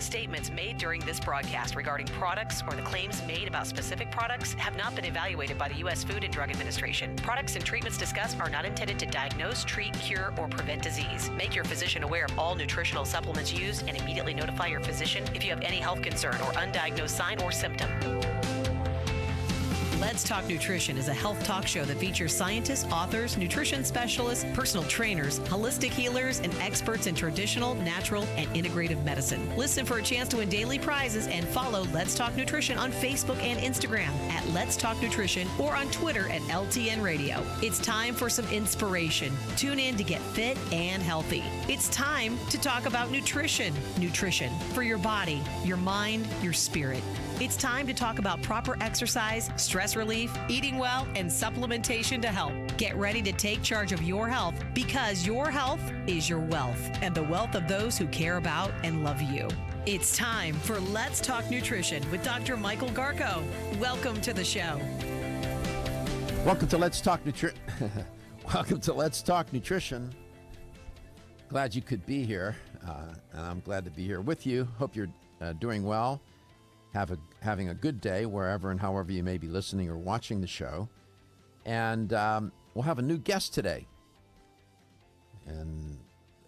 statements made during this broadcast regarding products or the claims made about specific products have not been evaluated by the U.S. Food and Drug Administration. Products and treatments discussed are not intended to diagnose, treat, cure, or prevent disease. Make your physician aware of all nutritional supplements used and immediately notify your physician if you have any health concern or undiagnosed sign or symptom. Let's Talk Nutrition is a health talk show that features scientists, authors, nutrition specialists, personal trainers, holistic healers, and experts in traditional, natural, and integrative medicine. Listen for a chance to win daily prizes and follow Let's Talk Nutrition on Facebook and Instagram at Let's Talk Nutrition or on Twitter at LTN Radio. It's time for some inspiration. Tune in to get fit and healthy. It's time to talk about nutrition. Nutrition for your body, your mind, your spirit. It's time to talk about proper exercise, stress relief, eating well, and supplementation to help. Get ready to take charge of your health because your health is your wealth and the wealth of those who care about and love you. It's time for Let's Talk Nutrition with Dr. Michael Garko. Welcome to the show. Welcome to Let's Talk Nutrition. Welcome to Let's Talk Nutrition. Glad you could be here. And I'm glad to be here with you. Hope you're doing well. Having a good day wherever and however you may be listening or watching the show. And we'll have a new guest today. And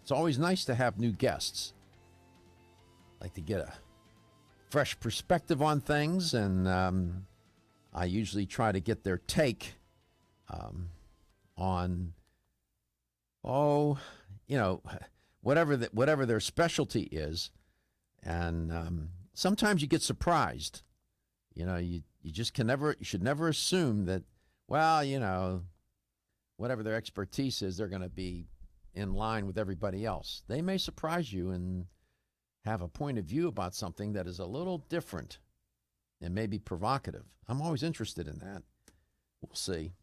it's always nice to have new guests. I like to get a fresh perspective on things, and I usually try to get their take on, whatever their specialty is. And sometimes you get surprised. You should never assume that, whatever their expertise is, they're going to be in line with everybody else. They may surprise you and have a point of view about something that is a little different and maybe provocative. I'm always interested in that. We'll see.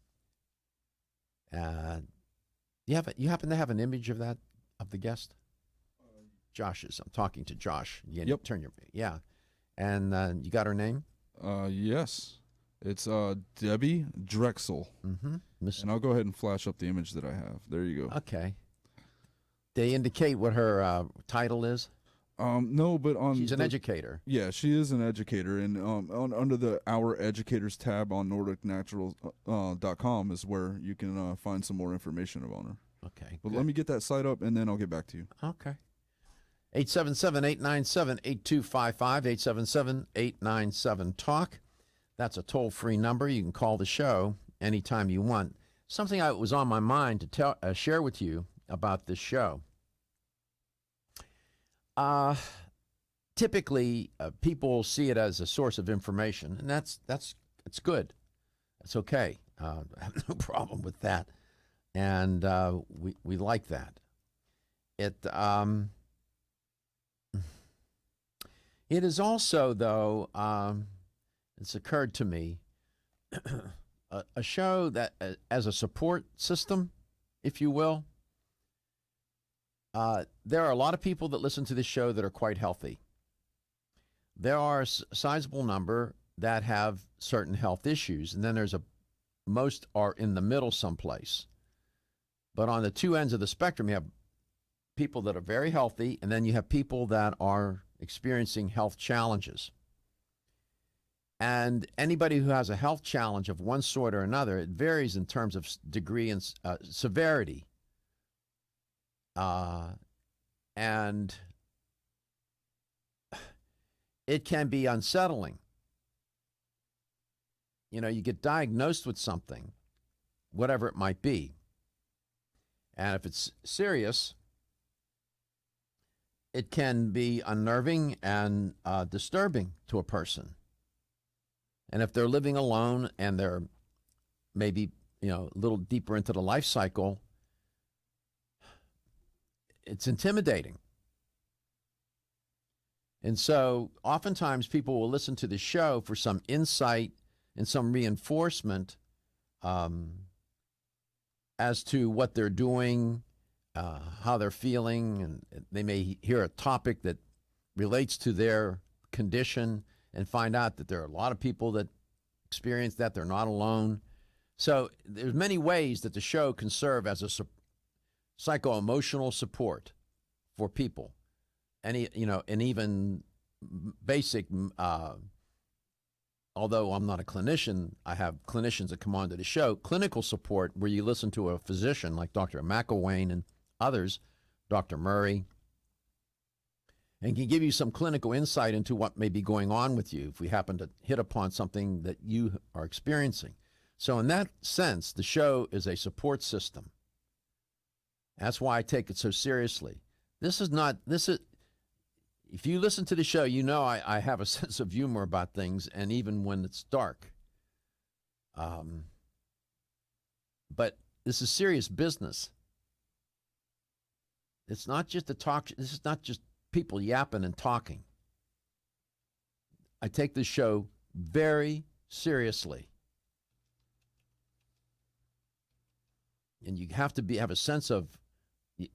You happen to have an image of that, of the guest? Josh's. I'm talking to Josh. Yep. Yeah. And you got her name? Yes. It's Debbie Drecksel. Mm-hmm. And I'll go ahead and flash up the image that I have. There you go. Okay. They indicate what her title is? No, but she's an educator. Yeah, she is an educator. And under the Our Educators tab on NordicNatural.com is where you can find some more information about her. Okay. But let me get that site up, and then I'll get back to you. Okay. 877-897-8255, 877-897-TALK. That's a toll-free number. You can call the show anytime you want. Something that was on my mind to share with you about this show. Typically, people see it as a source of information, and it's good. It's okay. I have no problem with that, and we like that. It is also, though, it's occurred to me, a show that, as a support system, if you will, there are a lot of people that listen to this show that are quite healthy. There are a sizable number that have certain health issues, and then most are in the middle someplace. But on the two ends of the spectrum, you have people that are very healthy, and then you have people that are experiencing health challenges. And anybody who has a health challenge of one sort or another, it varies in terms of degree and severity. And it can be unsettling. You get diagnosed with something, whatever it might be. And if it's serious, it can be unnerving and disturbing to a person. And if they're living alone and they're maybe, a little deeper into the life cycle, it's intimidating. And so oftentimes people will listen to the show for some insight and some reinforcement as to what they're doing, how they're feeling, and they may hear a topic that relates to their condition and find out that there are a lot of people that experience that. They're not alone. So there's many ways that the show can serve as a psycho-emotional support for people. And even basic, although I'm not a clinician, I have clinicians that come onto the show, clinical support where you listen to a physician like Dr. McElwain and others, Dr. Murray, and can give you some clinical insight into what may be going on with you if we happen to hit upon something that you are experiencing. So in that sense, the show is a support system. That's why I take it so seriously. If you listen to the show, you know I have a sense of humor about things, and even when it's dark. But this is serious business. It's not just a talk. This is not just people yapping and talking. I take this show very seriously. And you have to have a sense of,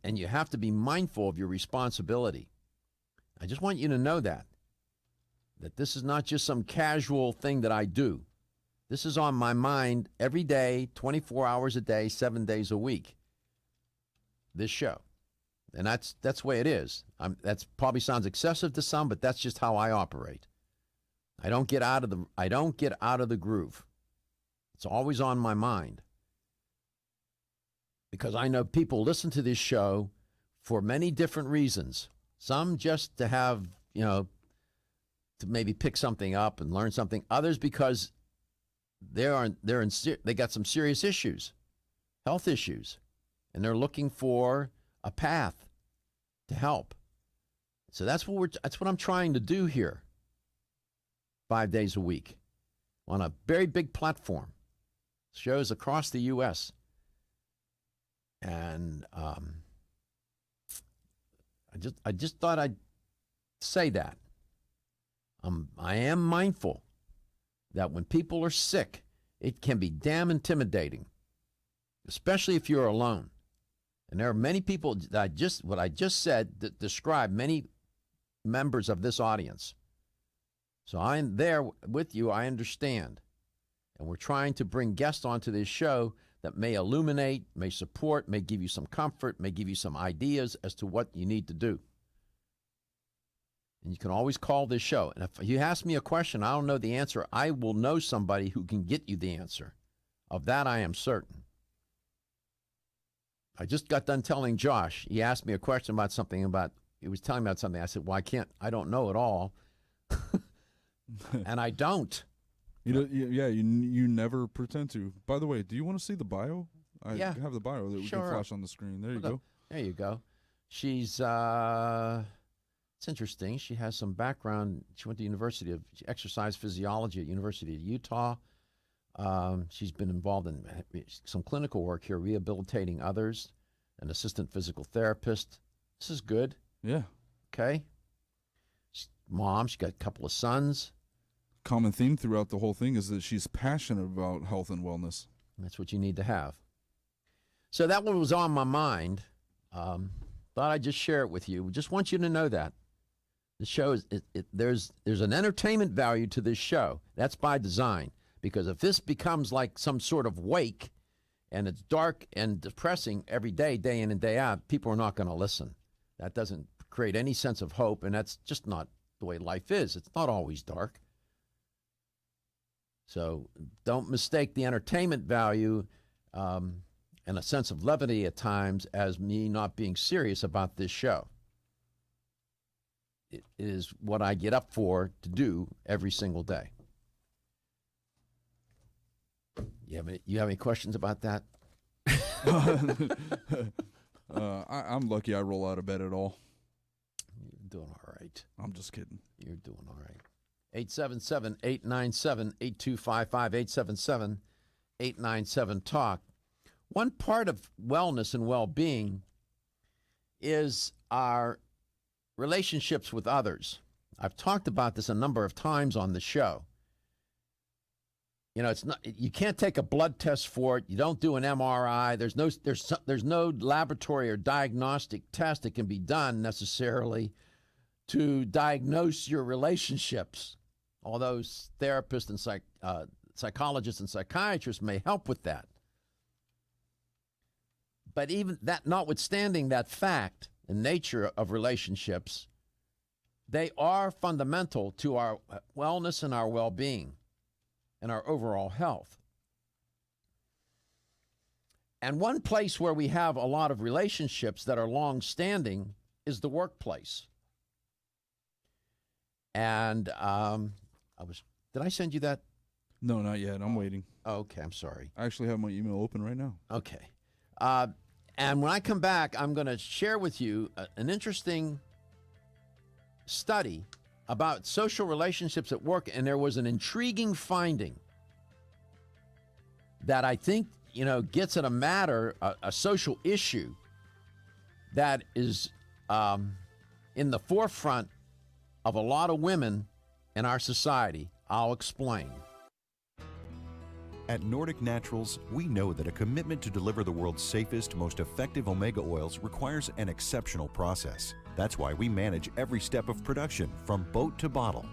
and you have to be mindful of your responsibility. I just want you to know that this is not just some casual thing that I do. This is on my mind every day, 24 hours a day, 7 days a week. This show. And that's the way it is. That's probably sounds excessive to some, but that's just how I operate. I don't get out of the groove. It's always on my mind. Because I know people listen to this show for many different reasons. Some just to have, to maybe pick something up and learn something. Others because they got some serious issues, health issues, and they're looking for a path to help. So that's what I'm trying to do here. 5 days a week on a very big platform. Shows across the U.S. And I just thought I'd say that. I am mindful that when people are sick, it can be damn intimidating, especially if you're alone. And there are many people that what I just said that describe many members of this audience. So I'm there with you. I understand. And we're trying to bring guests onto this show that may illuminate, may support, may give you some comfort, may give you some ideas as to what you need to do. And you can always call this show. And if you ask me a question, I don't know the answer, I will know somebody who can get you the answer. Of that, I am certain. I just got done telling Josh. He asked me a question about something he was telling me about something. I said, well, I don't know it all. And I don't. You never pretend to. By the way, do you want to see the bio? I have the bio that we can flash on the screen. There you go. There you go. She's, it's interesting. She has some background. She went to she exercise physiology at University of Utah. She's been involved in some clinical work here, rehabilitating others, an assistant physical therapist. This is good. Yeah. Okay. Mom, she's got a couple of sons. Common theme throughout the whole thing is that she's passionate about health and wellness. That's what you need to have. So that one was on my mind. Thought I'd just share it with you. Just want you to know that. The show is, there's an entertainment value to this show. That's by design. Because if this becomes like some sort of wake and it's dark and depressing every day, day in and day out, people are not going to listen. That doesn't create any sense of hope, and that's just not the way life is. It's not always dark. So don't mistake the entertainment value and a sense of levity at times as me not being serious about this show. It is what I get up for to do every single day. You have any questions about that? I'm lucky I roll out of bed at all. You're doing all right. I'm just kidding. You're doing all right. 877-897-8255, 877-897-TALK. One part of wellness and well-being is our relationships with others. I've talked about this a number of times on the show. It's not. You can't take a blood test for it. You don't do an MRI. There's no laboratory or diagnostic test that can be done necessarily to diagnose your relationships. Although therapists and psychologists and psychiatrists may help with that. But even that, notwithstanding that fact and nature of relationships, They are fundamental to our wellness and our well-being and our overall health. And one place where we have a lot of relationships that are long-standing is the workplace. And did I send you that? No, not yet. I'm waiting. Oh, okay, I'm sorry. I actually have my email open right now. Okay. And when I come back, I'm going to share with you an interesting study about social relationships at work, and there was an intriguing finding that I think, gets at a social issue that is in the forefront of a lot of women in our society. I'll explain. At Nordic Naturals, we know that a commitment to deliver the world's safest, most effective omega oils requires an exceptional process. That's why we manage every step of production, from boat to bottle.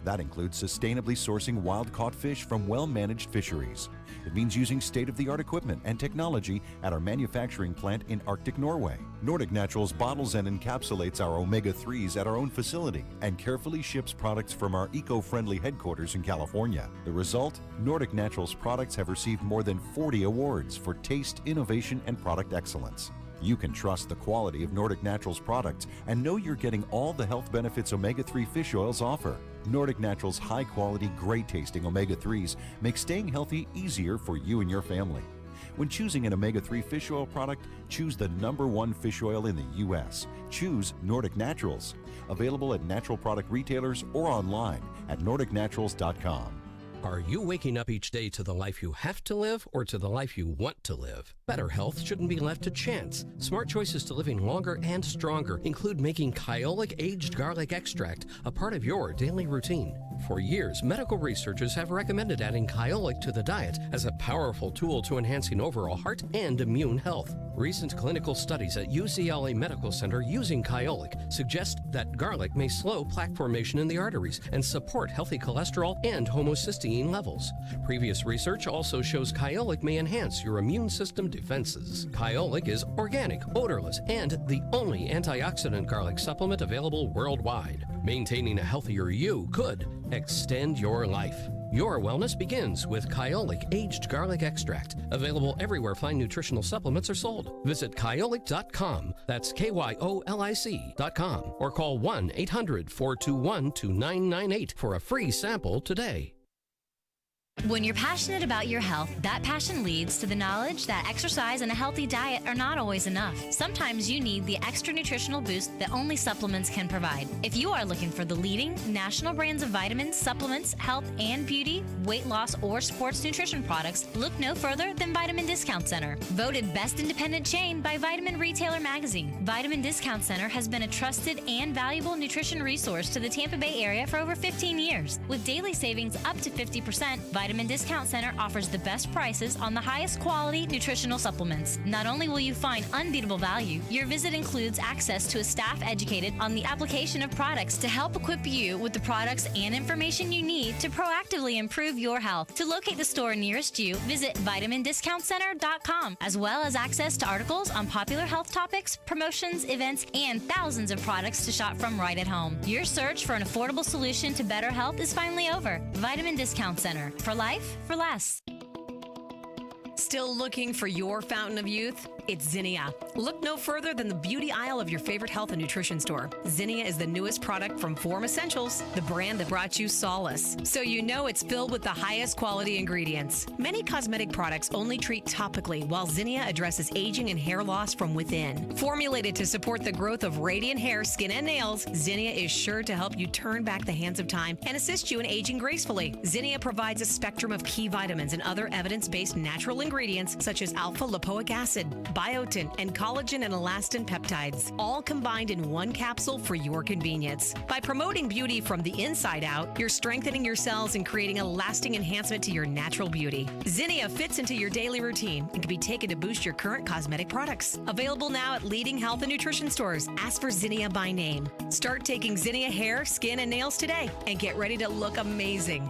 That includes sustainably sourcing wild-caught fish from well-managed fisheries. It means using state-of-the-art equipment and technology at our manufacturing plant in Arctic Norway. Nordic Naturals bottles and encapsulates our omega-3s at our own facility and carefully ships products from our eco-friendly headquarters in California. The result? Nordic Naturals products have received more than 40 awards for taste, innovation, and product excellence. You can trust the quality of Nordic Naturals products and know you're getting all the health benefits omega-3 fish oils offer. Nordic Naturals' high-quality, great-tasting omega-3s make staying healthy easier for you and your family. When choosing an omega-3 fish oil product, choose the #1 fish oil in the U.S. Choose Nordic Naturals. Available at natural product retailers or online at nordicnaturals.com. Are you waking up each day to the life you have to live or to the life you want to live? Better health shouldn't be left to chance. Smart choices to living longer and stronger include making Kyolic aged garlic extract a part of your daily routine. For years, medical researchers have recommended adding Kyolic to the diet as a powerful tool to enhancing overall heart and immune health. Recent clinical studies at UCLA Medical Center using Kyolic suggest that garlic may slow plaque formation in the arteries and support healthy cholesterol and homocysteine levels. Previous research also shows Kyolic may enhance your immune system defenses. Kyolic is organic, odorless, and the only antioxidant garlic supplement available worldwide. Maintaining a healthier you could extend your life. Your wellness begins with Kyolic aged garlic extract. Available everywhere fine nutritional supplements are sold. Visit kyolic.com. That's KYOLIC.com. Or call 1-800-421-2998 for a free sample today. When you're passionate about your health, that passion leads to the knowledge that exercise and a healthy diet are not always enough. Sometimes you need the extra nutritional boost that only supplements can provide. If you are looking for the leading national brands of vitamins, supplements, health and beauty, weight loss, or sports nutrition products, look no further than Vitamin Discount Center. Voted best independent chain by Vitamin Retailer Magazine, Vitamin Discount Center has been a trusted and valuable nutrition resource to the Tampa Bay area for over 15 years. With daily savings up to 50%, Vitamin Discount Center offers the best prices on the highest quality nutritional supplements. Not only will you find unbeatable value, your visit includes access to a staff educated on the application of products to help equip you with the products and information you need to proactively improve your health. To locate the store nearest you, visit vitamindiscountcenter.com, as well as access to articles on popular health topics, promotions, events, and thousands of products to shop from right at home. Your search for an affordable solution to better health is finally over. Vitamin Discount Center. For life, for less. Still looking for your fountain of youth? It's Zinnia. Look no further than the beauty aisle of your favorite health and nutrition store. Zinnia is the newest product from Form Essentials, the brand that brought you solace. So you know it's filled with the highest quality ingredients. Many cosmetic products only treat topically, while Zinnia addresses aging and hair loss from within. Formulated to support the growth of radiant hair, skin, and nails, Zinnia is sure to help you turn back the hands of time and assist you in aging gracefully. Zinnia provides a spectrum of key vitamins and other evidence-based natural ingredients such as alpha-lipoic acid, biotin, and collagen and elastin peptides, all combined in one capsule for your convenience. By promoting beauty from the inside out, you're strengthening your cells and creating a lasting enhancement to your natural beauty. Zinnia fits into your daily routine and can be taken to boost your current cosmetic products. Available now at leading health and nutrition stores. Ask for Zinnia by name. Start taking Zinnia hair, skin, and nails today and get ready to look amazing.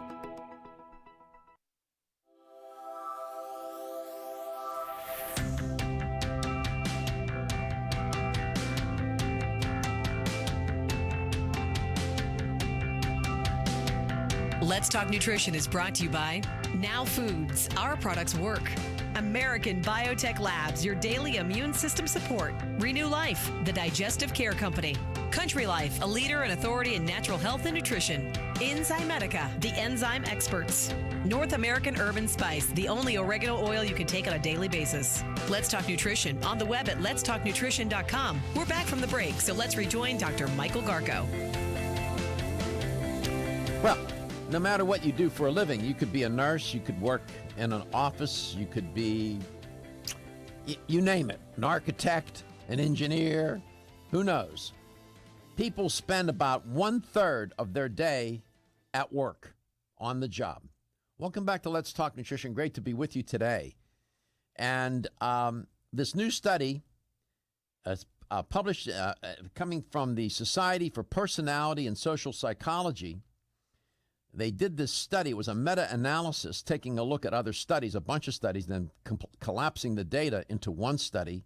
Let's Talk Nutrition is brought to you by Now Foods. Our products work. American Biotech Labs, your daily immune system support. Renew Life, the digestive care company. Country Life, a leader and authority in natural health and nutrition. Enzymedica, the enzyme experts. North American Herb and Spice, the only oregano oil you can take on a daily basis. Let's Talk Nutrition on the web at letstalknutrition.com. We're back from the break, so let's rejoin Dr. Michael Garko. Well, no matter what you do for a living, you could be a nurse, you could work in an office, you could be, you name it, an architect, an engineer, who knows? People spend about 1/3 of their day at work, on the job. Welcome back to Let's Talk Nutrition. Great to be with you today. And this new study published, coming from the Society for Personality and Social Psychology. They did this study. It was a meta-analysis taking a look at other studies, a bunch of studies, then collapsing the data into one study.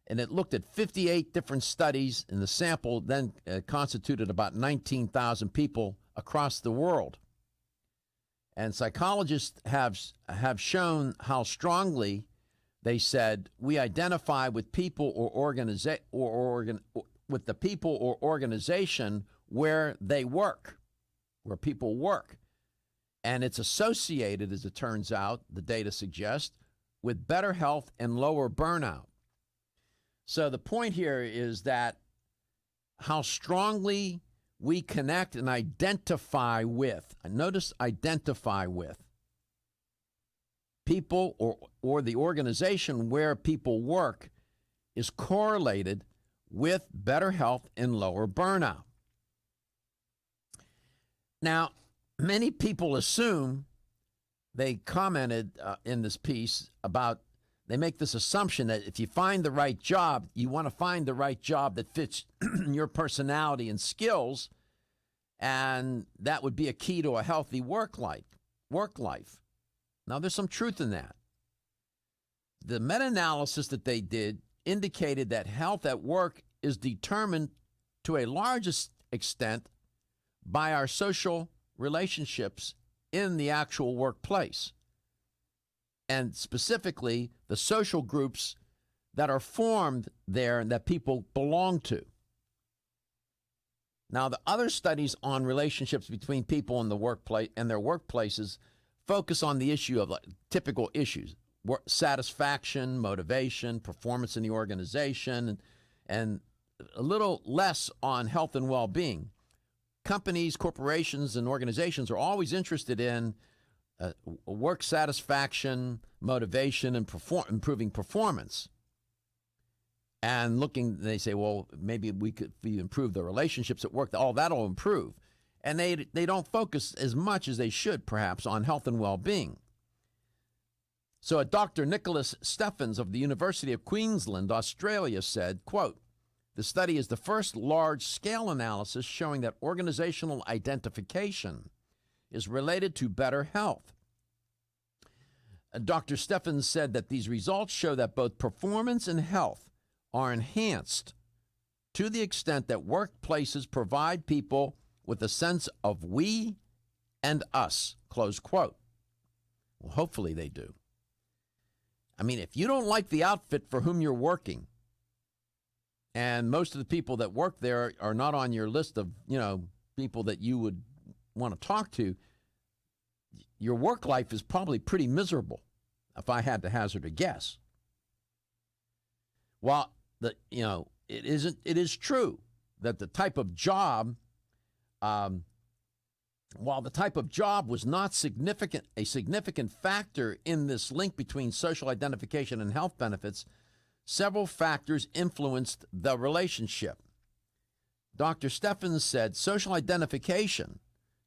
And it looked at 58 different studies, and the sample then constituted about 19,000 people across the world. And psychologists have shown how strongly, they said, we identify with people with the people or organization where they work, where people work. And it's associated, as it turns out, the data suggests, with better health and lower burnout. So the point here is that how strongly we connect and identify with, notice identify with, people or the organization where people work is correlated with better health and lower burnout. Now, many people assume, they commented in this piece about, they make this assumption that if you find the right job, you want to find the right job that fits your personality and skills, and that would be a key to a healthy work life. Now, there's some truth in that. The meta-analysis that they did indicated that health at work is determined to a large extent by our social relationships in the actual workplace, and specifically the social groups that are formed there and that people belong to. Now, the other studies on relationships between people in the workplace and their workplaces focus on the issue of typical issues: satisfaction, motivation, performance in the organization, and a little less on health and well-being. Companies, corporations, and organizations are always interested in work satisfaction, motivation, and improving performance. And they say, well, maybe we improve the relationships at work, all that'll improve. And they don't focus as much as they should, perhaps, on health and well-being. So Dr. Nicholas Steffens of the University of Queensland, Australia, said, quote, "The study is the first large-scale analysis showing that organizational identification is related to better health." Dr. Steffens said that these results show that both performance and health are enhanced to the extent that workplaces provide people with a sense of we and us, close quote. Well, hopefully they do. I mean, if you don't like the outfit for whom you're working, and most of the people that work there are not on your list of, people that you would want to talk to, your work life is probably pretty miserable, if I had to hazard a guess. While it is true that the type of job, while the type of job was not a significant factor in this link between social identification and health benefits, several factors influenced the relationship. Dr. Steffens said social identification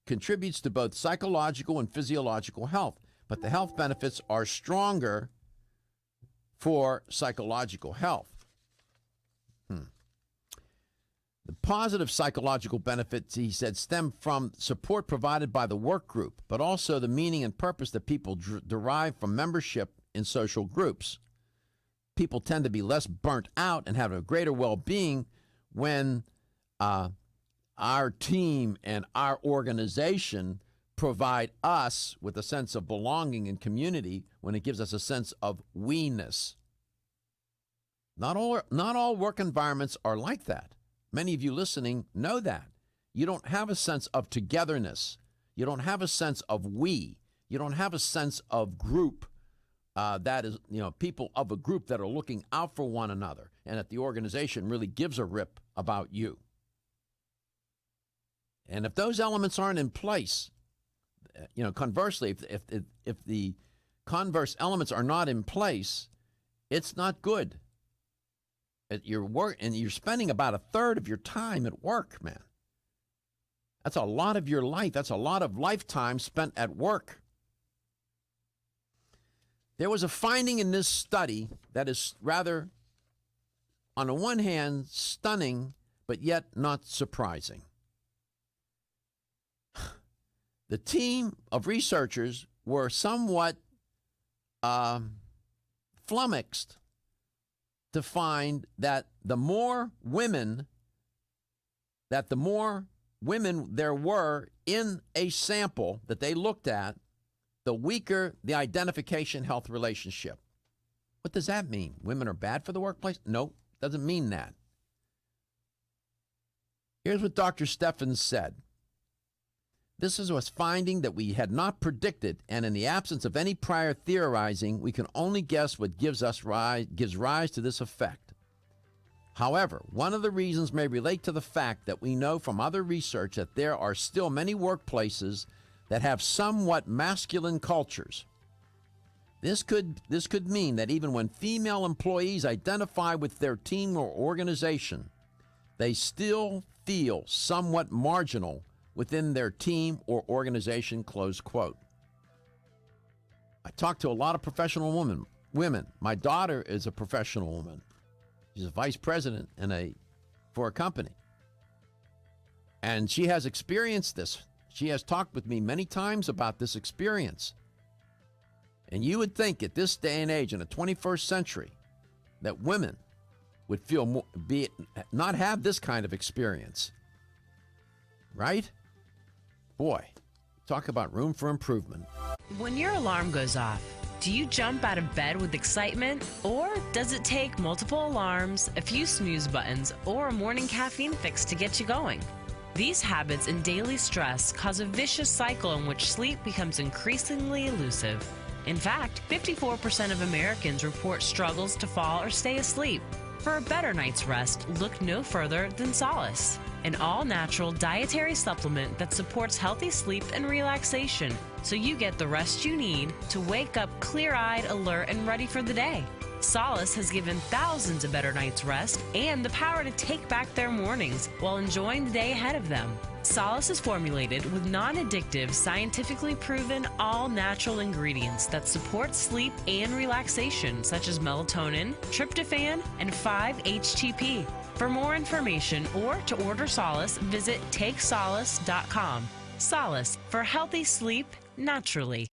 contributes to both psychological and physiological health, but the health benefits are stronger for psychological health. The positive psychological benefits, he said, stem from support provided by the work group, but also the meaning and purpose that people derive from membership in social groups. People tend to be less burnt out and have a greater well-being when our team and our organization provide us with a sense of belonging and community when it gives us a sense of we-ness. Not all work environments are like that. Many of you listening know that. You don't have a sense of togetherness. You don't have a sense of we. You don't have a sense of group. That is, people of a group that are looking out for one another and that the organization really gives a rip about you. And if those elements aren't in place, conversely, if the converse elements are not in place, it's not good. At your work, and you're spending about a third of your time at work, man. That's a lot of your life. That's a lot of lifetime spent at work. There was a finding in this study that is rather, on the one hand, stunning, but yet not surprising. The team of researchers were somewhat flummoxed to find that the more women there were in a sample that they looked at, the weaker the identification health relationship. What does that mean? Women are bad for the workplace? No, doesn't mean that. Here's what Dr. Steffens said. This is a finding that we had not predicted, and in the absence of any prior theorizing, we can only guess what gives rise to this effect. However, one of the reasons may relate to the fact that we know from other research that there are still many workplaces that have somewhat masculine cultures. This could mean that even when female employees identify with their team or organization, they still feel somewhat marginal within their team or organization, close quote. I talk to a lot of professional women. My daughter is a professional woman. She's a vice president for a company. And she has experienced this. She has talked with me many times about this experience. And you would think at this day and age, in the 21st century, that women would not have this kind of experience. Right? Boy, talk about room for improvement. When your alarm goes off, do you jump out of bed with excitement? Or does it take multiple alarms, a few snooze buttons, or a morning caffeine fix to get you going? These habits and daily stress cause a vicious cycle in which sleep becomes increasingly elusive. In fact, 54% of Americans report struggles to fall or stay asleep. For a better night's rest, look no further than Solace, an all-natural dietary supplement that supports healthy sleep and relaxation, so you get the rest you need to wake up clear-eyed, alert, and ready for the day. Solace has given thousands a better night's rest and the power to take back their mornings while enjoying the day ahead of them. Solace is formulated with non-addictive, scientifically proven, all-natural ingredients that support sleep and relaxation, such as melatonin, tryptophan, and 5-HTP. For more information or to order Solace, visit TakeSolace.com. Solace, for healthy sleep naturally.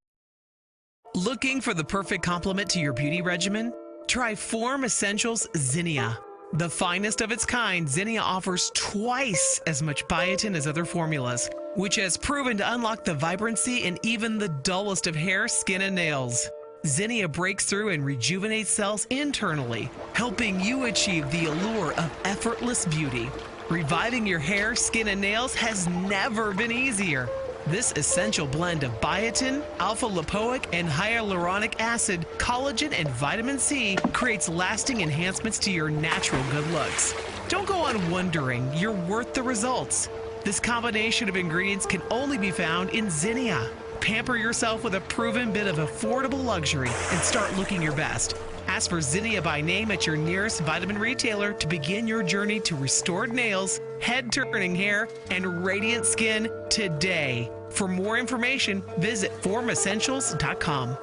Looking for the perfect complement to your beauty regimen? Try Form Essentials Zinnia. The finest of its kind, Zinnia offers twice as much biotin as other formulas, which has proven to unlock the vibrancy in even the dullest of hair, skin, and nails. Zinnia breaks through and rejuvenates cells internally, helping you achieve the allure of effortless beauty. Reviving your hair, skin, and nails has never been easier. This essential blend of biotin, alpha-lipoic, and hyaluronic acid, collagen, and vitamin C creates lasting enhancements to your natural good looks. Don't go on wondering, you're worth the results. This combination of ingredients can only be found in Zinnia. Pamper yourself with a proven bit of affordable luxury and start looking your best. Ask for Zinnia by name at your nearest vitamin retailer to begin your journey to restored nails, head-turning hair, and radiant skin today. For more information, visit formessentials.com.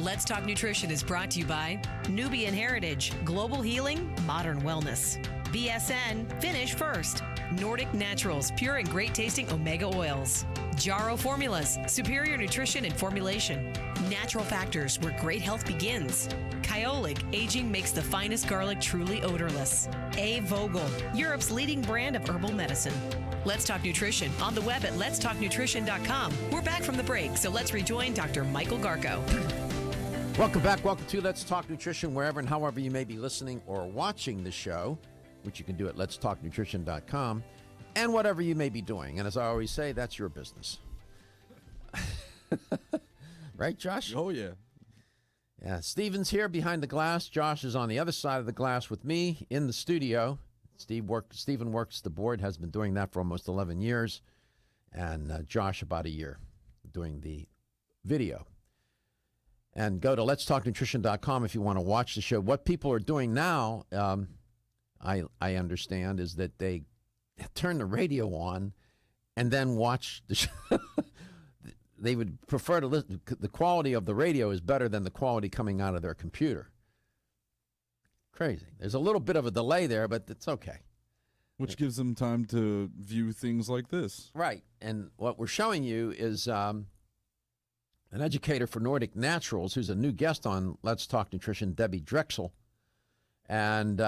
Let's Talk Nutrition is brought to you by Nubian Heritage, Global Healing, Modern Wellness. BSN, Finish First. Nordic Naturals, pure and great tasting omega oils. Jarrow Formulas, superior nutrition and formulation. Natural Factors, where great health begins. Kyolic, aging makes the finest garlic truly odorless. A. Vogel, Europe's leading brand of herbal medicine. Let's Talk Nutrition on the web at letstalknutrition.com. We're back from the break, so let's rejoin Dr. Michael Garko. Welcome back. Welcome to Let's Talk Nutrition, wherever and however you may be listening or watching the show, which you can do at letstalknutrition.com, and whatever you may be doing. And as I always say, that's your business. Right, Josh? Oh, yeah. Yeah, Steven's here behind the glass. Josh is on the other side of the glass with me in the studio. Steven works the board, has been doing that for almost 11 years, and Josh about a year doing the video. And go to letstalknutrition.com if you want to watch the show. What people are doing now, I understand, is that they turn the radio on and then watch the show. They would prefer to listen. The quality of the radio is better than the quality coming out of their computer. Crazy. There's a little bit of a delay there, but it's okay. Which gives them time to view things like this. Right. And what we're showing you is an educator for Nordic Naturals who's a new guest on Let's Talk Nutrition, Debbie Drecksel. And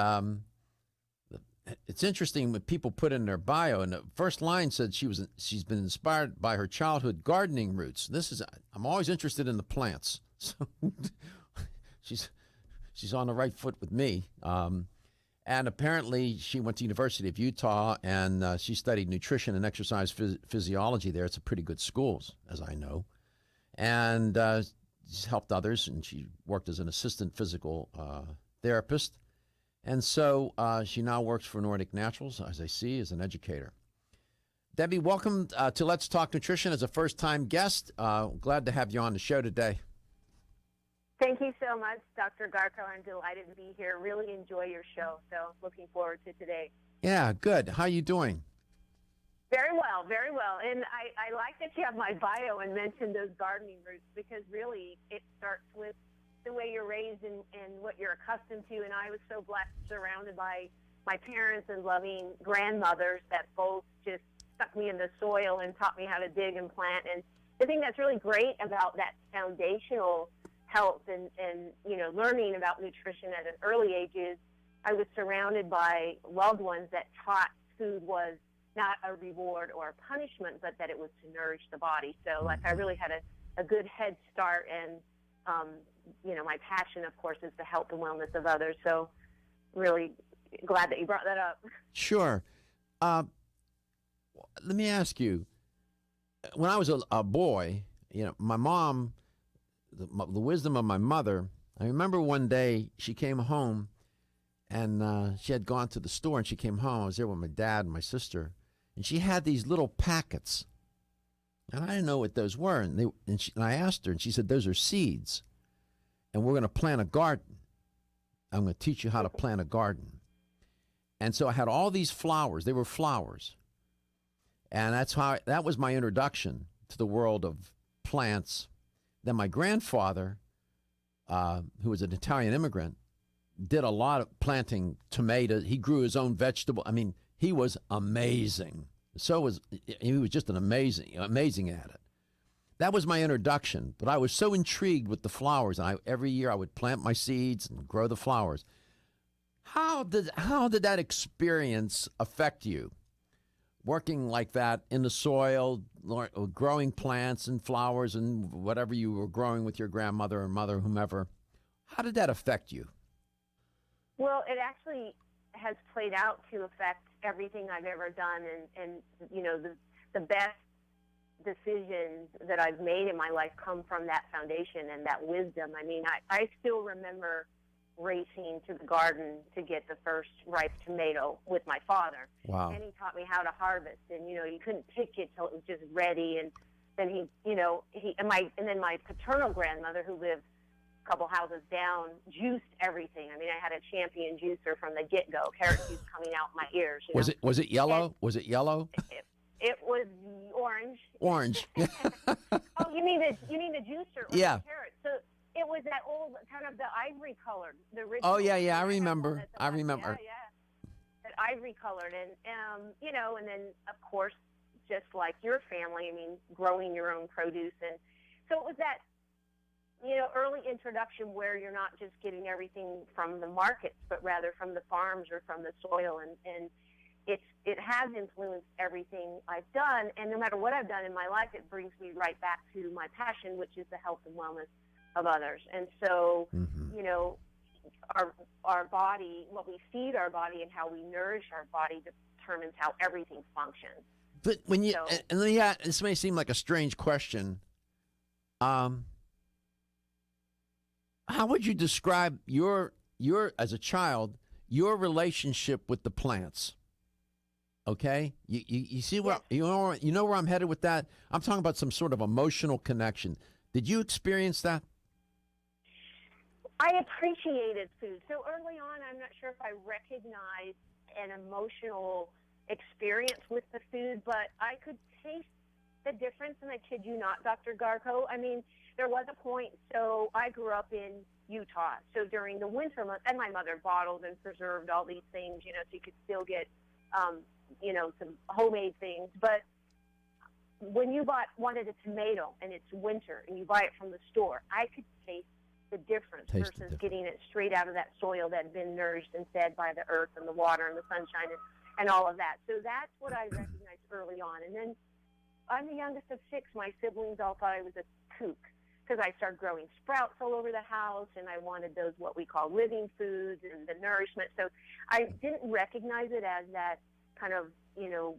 it's interesting when people put in their bio, and the first line said she's been inspired by her childhood gardening roots. I'm always interested in the plants. So she's on the right foot with me. And apparently she went to University of Utah, and she studied nutrition and exercise physiology there. It's a pretty good school, as I know. And she's helped others, and she worked as an assistant physical therapist. And so she now works for Nordic Naturals, as I see, as an educator. Debbie, welcome to Let's Talk Nutrition as a first-time guest. Glad to have you on the show today. Thank you so much, Dr. Garko. I'm delighted to be here. Really enjoy your show, so looking forward to today. Yeah, good. How are you doing? Very well, very well. And I like that you have my bio and mentioned those gardening roots, because really it starts with the way you're raised and what you're accustomed to. And I was so blessed, surrounded by my parents and loving grandmothers that both just stuck me in the soil and taught me how to dig and plant. And the thing that's really great about that foundational health and learning about nutrition at an early age is I was surrounded by loved ones that taught food was not a reward or a punishment, but that it was to nourish the body. So I really had a good head start, and my passion, of course, is the health and wellness of others. So really glad that you brought that up. Sure. Let me ask you, when I was a boy, my mom, the wisdom of my mother, I remember one day she came home, and she had gone to the store, and she came home. I was there with my dad and my sister, and she had these little packets, and I didn't know what those were. And I asked her, and she said, "Those are seeds, and we're going to plant a garden. I'm going to teach you how to plant a garden." And so I had all these flowers. They were flowers, and that was my introduction to the world of plants. Then my grandfather, who was an Italian immigrant, did a lot of planting tomatoes. He grew his own vegetable. I mean, he was amazing. He was just an amazing at it. That was my introduction. But I was so intrigued with the flowers, and every year I would plant my seeds and grow the flowers. How did that experience affect you? Working like that in the soil, growing plants and flowers and whatever you were growing with your grandmother or mother, whomever. How did that affect you? Well, it actually has played out to affect everything I've ever done, and the best decisions that I've made in my life come from that foundation and that wisdom. I mean, I still remember racing to the garden to get the first ripe tomato with my father. Wow. And he taught me how to harvest, and you couldn't pick it till it was just ready. And then then my paternal grandmother, who lived a couple houses down, juiced everything. I mean, I had a champion juicer from the get-go, carrot juice coming out my ears. Was it yellow? Was it yellow? It was orange. Orange. Oh, you mean the juicer? Or Yeah. the carrot. It was that old, kind of the ivory colored, the original. Oh, yeah, I one remember. that's I about- remember. Yeah. That ivory colored. And, you know, and then, of course, just like your family, I mean, growing your own produce. And so it was that, you know, early introduction where you're not just getting everything from the markets, but rather from the farms or from the soil. And it has influenced everything I've done. And no matter what I've done in my life, it brings me right back to my passion, which is the health and wellness of others. And so, you know, our body, what we feed our body and how we nourish our body determines how everything functions. But when you, and this may seem like a strange question. How would you describe your as a child, your relationship with the plants? Okay, you see where you know where I'm headed with that. I'm talking about some sort of emotional connection. Did you experience that? I appreciated food. So early on, I'm not sure if I recognized an emotional experience with the food, but I could taste the difference, and I kid you not, Dr. Garko. I mean, there was a point, so I grew up in Utah. So during the winter months, and my mother bottled and preserved all these things, you know, so you could still get, you know, some homemade things. But when you wanted a tomato and it's winter and you buy it from the store, I could taste the difference versus getting it straight out of that soil that had been nourished and fed by the earth and the water and the sunshine and all of that. So that's what I recognized early on. And then I'm the youngest of 6. My siblings all thought I was a kook because I started growing sprouts all over the house, and I wanted those what we call living foods and the nourishment. So I didn't recognize it as that kind of, you know,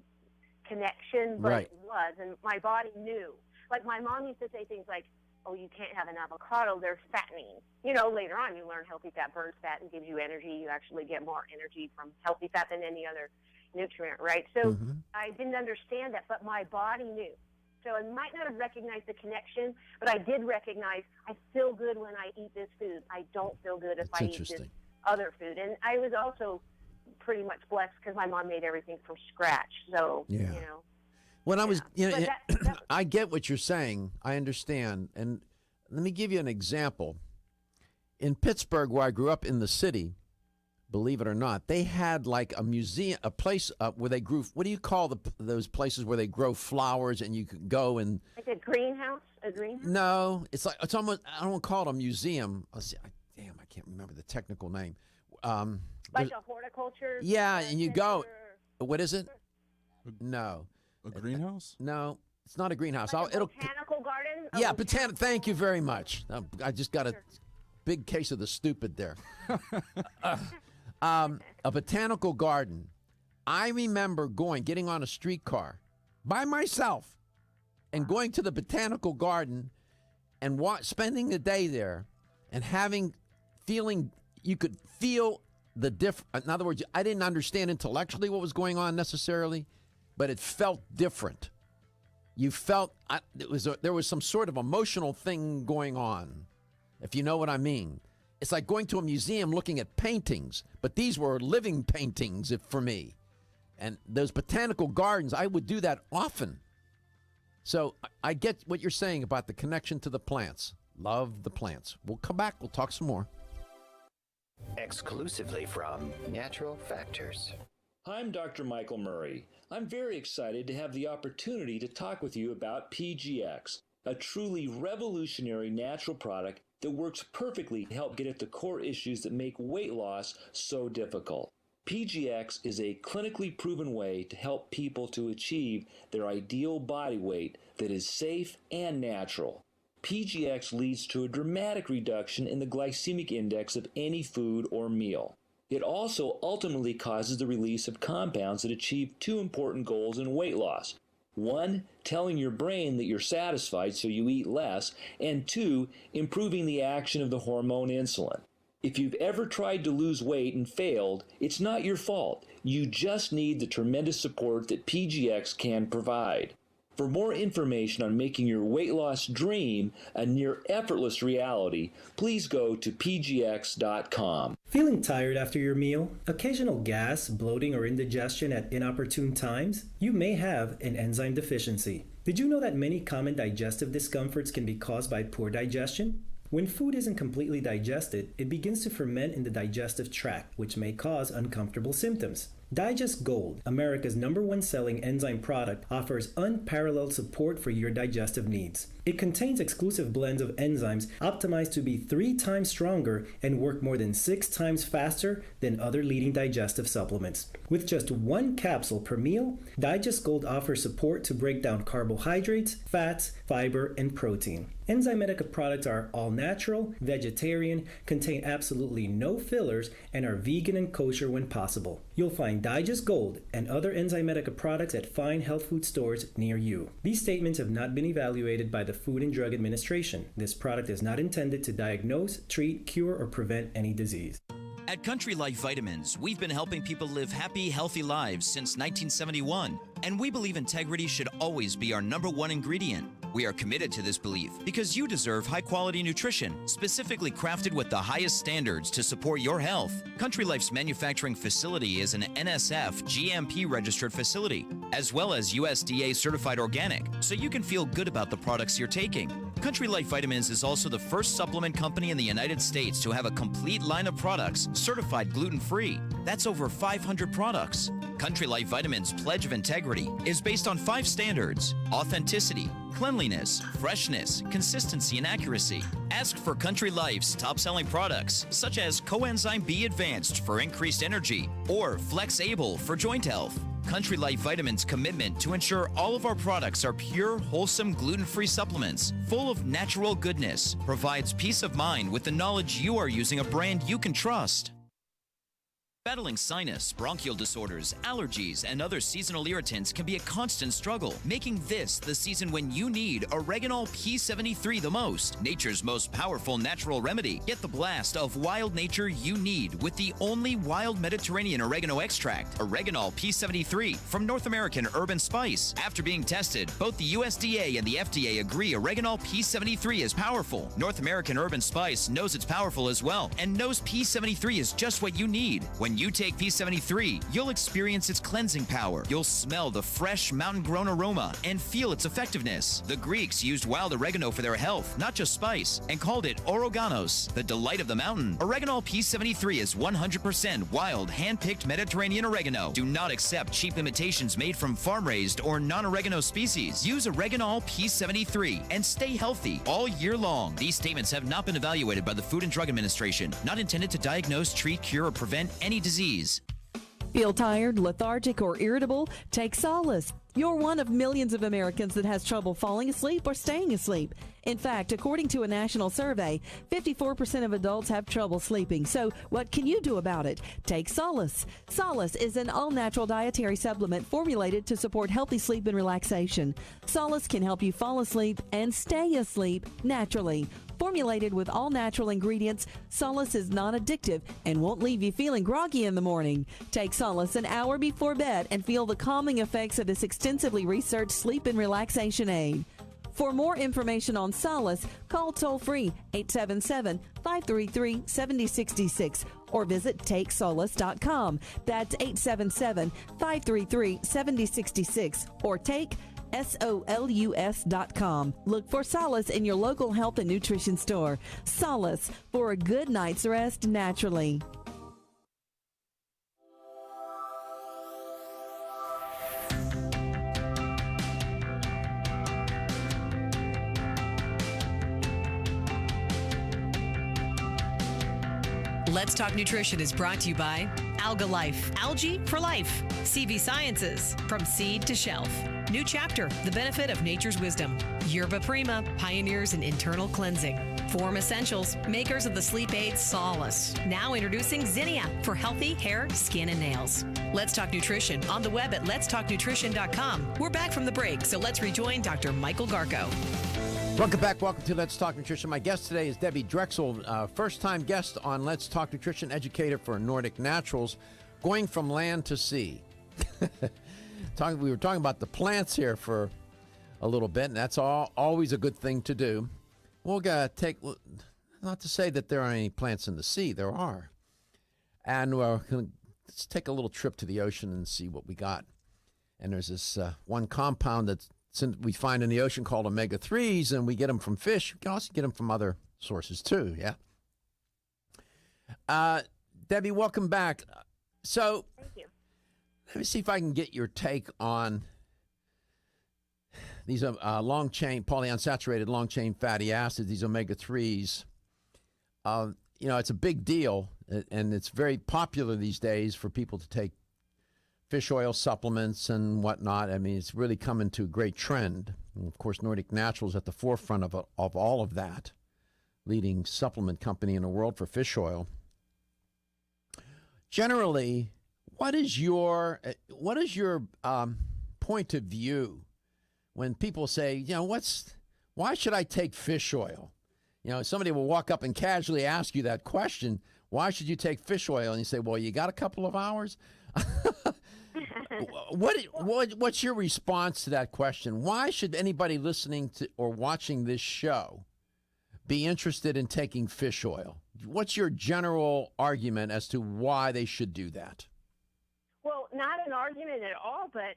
connection, but it was. And my body knew. Like my mom used to say things like, oh, you can't have an avocado, they're fattening. You know, later on you learn healthy fat burns fat and gives you energy. You actually get more energy from healthy fat than any other nutrient, right? So I didn't understand that, but my body knew. So I might not have recognized the connection, but I did recognize I feel good when I eat this food. I don't feel good if I eat this other food. And I was also pretty much blessed because my mom made everything from scratch. So, you know. When I was, you know, I get what you're saying. I understand. And let me give you an example. In Pittsburgh, where I grew up in the city, believe it or not, they had like a museum, a place where they grew, what do you call those places where they grow flowers and you could go and... Like a greenhouse? A greenhouse? No, it's like, it's almost, I don't want to call it a museum. Damn, I can't remember the technical name. Like a horticulture? Yeah, and you go, what is it? No. A greenhouse? No, it's not a greenhouse. Like a botanical garden? Yeah, botanical. Thank you very much. I just got a big case of the stupid there. A botanical garden. I remember getting on a streetcar by myself and going to the botanical garden and spending the day there and you could feel the difference. In other words, I didn't understand intellectually what was going on necessarily, but it felt different. You felt there was some sort of emotional thing going on, if you know what I mean. It's like going to a museum looking at paintings, but these were living paintings for me. And those botanical gardens, I would do that often. So I get what you're saying about the connection to the plants. Love the plants. We'll come back. We'll talk some more. Exclusively from Natural Factors. I'm Dr. Michael Murray. I'm very excited to have the opportunity to talk with you about PGX, a truly revolutionary natural product that works perfectly to help get at the core issues that make weight loss so difficult. PGX is a clinically proven way to help people to achieve their ideal body weight that is safe and natural. PGX leads to a dramatic reduction in the glycemic index of any food or meal. It also ultimately causes the release of compounds that achieve 2 important goals in weight loss. 1, telling your brain that you're satisfied so you eat less, and 2, improving the action of the hormone insulin. If you've ever tried to lose weight and failed, it's not your fault. You just need the tremendous support that PGX can provide. For more information on making your weight loss dream a near effortless reality, please go to pgx.com. Feeling tired after your meal? Occasional gas, bloating, or indigestion at inopportune times? You may have an enzyme deficiency. Did you know that many common digestive discomforts can be caused by poor digestion? When food isn't completely digested, it begins to ferment in the digestive tract, which may cause uncomfortable symptoms. Digest Gold, America's #1 selling enzyme product, offers unparalleled support for your digestive needs. It contains exclusive blends of enzymes optimized to be 3 times stronger and work more than 6 times faster than other leading digestive supplements. With just 1 capsule per meal, Digest Gold offers support to break down carbohydrates, fats, fiber, and protein. Enzymedica products are all natural, vegetarian, contain absolutely no fillers, and are vegan and kosher when possible. You'll find Digest Gold and other Enzymedica products at fine health food stores near you. These statements have not been evaluated by the Food and Drug Administration. This product is not intended to diagnose, treat, cure, or prevent any disease. At Country Life Vitamins, we've been helping people live happy, healthy lives since 1971, and we believe integrity should always be our #1 ingredient. We are committed to this belief because you deserve high-quality nutrition, specifically crafted with the highest standards to support your health. Country Life's manufacturing facility is an NSF GMP-registered facility, as well as USDA certified organic, so you can feel good about the products you're taking. Country Life Vitamins is also the first supplement company in the United States to have a complete line of products certified gluten-free. That's over 500 products. Country Life Vitamins' pledge of integrity is based on 5 standards: authenticity, cleanliness, freshness, consistency, and accuracy. Ask for Country Life's top-selling products, such as Coenzyme B Advanced for increased energy or Flex Able for joint health. Country Life Vitamins' commitment to ensure all of our products are pure, wholesome, gluten-free supplements full of natural goodness provides peace of mind with the knowledge you are using a brand you can trust. Battling sinus, bronchial disorders, allergies, and other seasonal irritants can be a constant struggle, making this the season when you need Oreganol P73 the most, nature's most powerful natural remedy. Get the blast of wild nature you need with the only wild Mediterranean oregano extract, Oreganol P73 from North American Herb & Spice. After being tested, both the USDA and the FDA agree Oreganol P73 is powerful. North American Herb & Spice knows it's powerful as well and knows P73 is just what you need. When you take P73, you'll experience its cleansing power. You'll smell the fresh mountain-grown aroma and feel its effectiveness. The Greeks used wild oregano for their health, not just spice, and called it Oroganos, the delight of the mountain. Oreganol P73 is 100% wild, hand-picked Mediterranean oregano. Do not accept cheap imitations made from farm-raised or non-oregano species. Use Oreganol P73 and stay healthy all year long. These statements have not been evaluated by the Food and Drug Administration, not intended to diagnose, treat, cure, or prevent any disease. Feel tired, lethargic, or irritable? Take solace. You're one of millions of Americans that has trouble falling asleep or staying asleep. In fact, according to a national survey, 54% of adults have trouble sleeping. So what can you do about it? Take Solace. Solace is an all-natural dietary supplement formulated to support healthy sleep and relaxation. Solace can help you fall asleep and stay asleep naturally. Formulated with all natural ingredients, Solace is non-addictive and won't leave you feeling groggy in the morning. Take Solace an hour before bed and feel the calming effects of this extensively researched sleep and relaxation aid. For more information on Solace, call toll-free 877-533-7066 or visit takesolace.com. That's 877-533-7066 or take SOLUS.com. Look for Solace in your local health and nutrition store. Solace for a good night's rest naturally. Let's Talk Nutrition is brought to you by Alga Life, Algae for Life, CV Sciences, From Seed to Shelf, New Chapter, The Benefit of Nature's Wisdom, Yerba Prima, Pioneers in Internal Cleansing, Form Essentials, makers of the sleep aid Solace. Now introducing Zinnia for healthy hair, skin, and nails. Let's Talk Nutrition on the web at letstalknutrition.com. We're back from the break, so let's rejoin Dr. Michael Garko. Welcome back. Welcome to Let's Talk Nutrition. My guest today is Debbie Drecksel, first-time guest on Let's Talk Nutrition, educator for Nordic Naturals, going from land to sea. We were talking about the plants here for a little bit, and that's always a good thing to do. We'll take, not to say that there aren't any plants in the sea, there are. And let's take a little trip to the ocean and see what we got. And there's this one compound that we find in the ocean called omega-3s, and we get them from fish. We can also get them from other sources too, yeah? Debbie, welcome back. So Thank you. let me see if I can get your take on these long-chain, polyunsaturated long-chain fatty acids, these omega-3s. It's a big deal, and it's very popular these days for people to take fish oil supplements and whatnot. I mean, it's really come into a great trend. And of course, Nordic Natural is at the forefront of all of that, leading supplement company in the world for fish oil. Generally, what is your point of view when people say, why should I take fish oil? Somebody will walk up and casually ask you that question. Why should you take fish oil? And you say, well, you got a couple of hours. What's your response to that question? Why should anybody listening to or watching this show be interested in taking fish oil? What's your general argument as to why they should do that? Well, not an argument at all, but,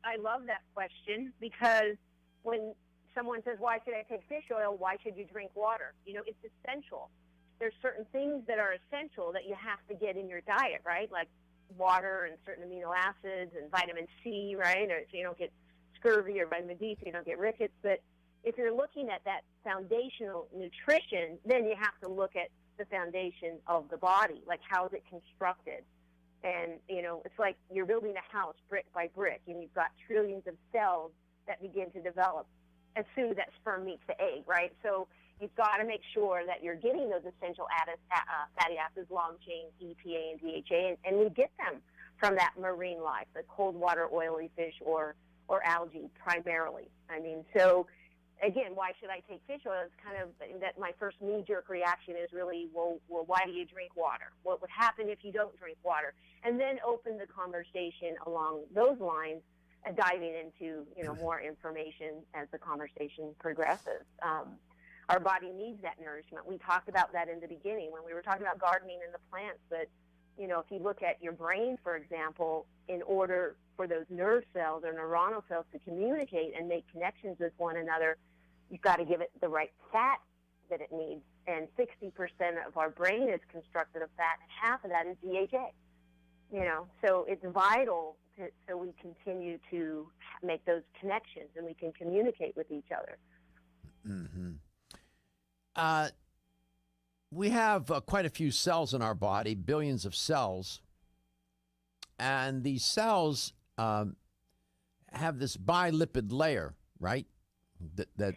I love that question because when someone says, why should I take fish oil? Why should you drink water? It's essential. There's certain things that are essential that you have to get in your diet, right? Like water and certain amino acids and vitamin C, right? Or so you don't get scurvy, or vitamin D so you don't get rickets. But if you're looking at that foundational nutrition, then you have to look at the foundation of the body, like how is it constructed? And, it's like you're building a house brick by brick, and you've got trillions of cells that begin to develop as soon as that sperm meets the egg, right? So you've got to make sure that you're getting those essential fatty acids, long-chain EPA and DHA, and we get them from that marine life, the cold water oily fish or algae primarily. I mean, so again, why should I take fish oil? It's kind of that my first knee-jerk reaction is really, well, why do you drink water? What would happen if you don't drink water? And then open the conversation along those lines, and diving into, more information as the conversation progresses. Our body needs that nourishment. We talked about that in the beginning when we were talking about gardening and the plants. But, if you look at your brain, for example, in order for those nerve cells or neuronal cells to communicate and make connections with one another, you've got to give it the right fat that it needs. And 60% of our brain is constructed of fat, and half of that is DHA. So it's vital so we continue to make those connections and we can communicate with each other. Mm-hmm. We have quite a few cells in our body, billions of cells, and these cells have this bilipid layer, right? There's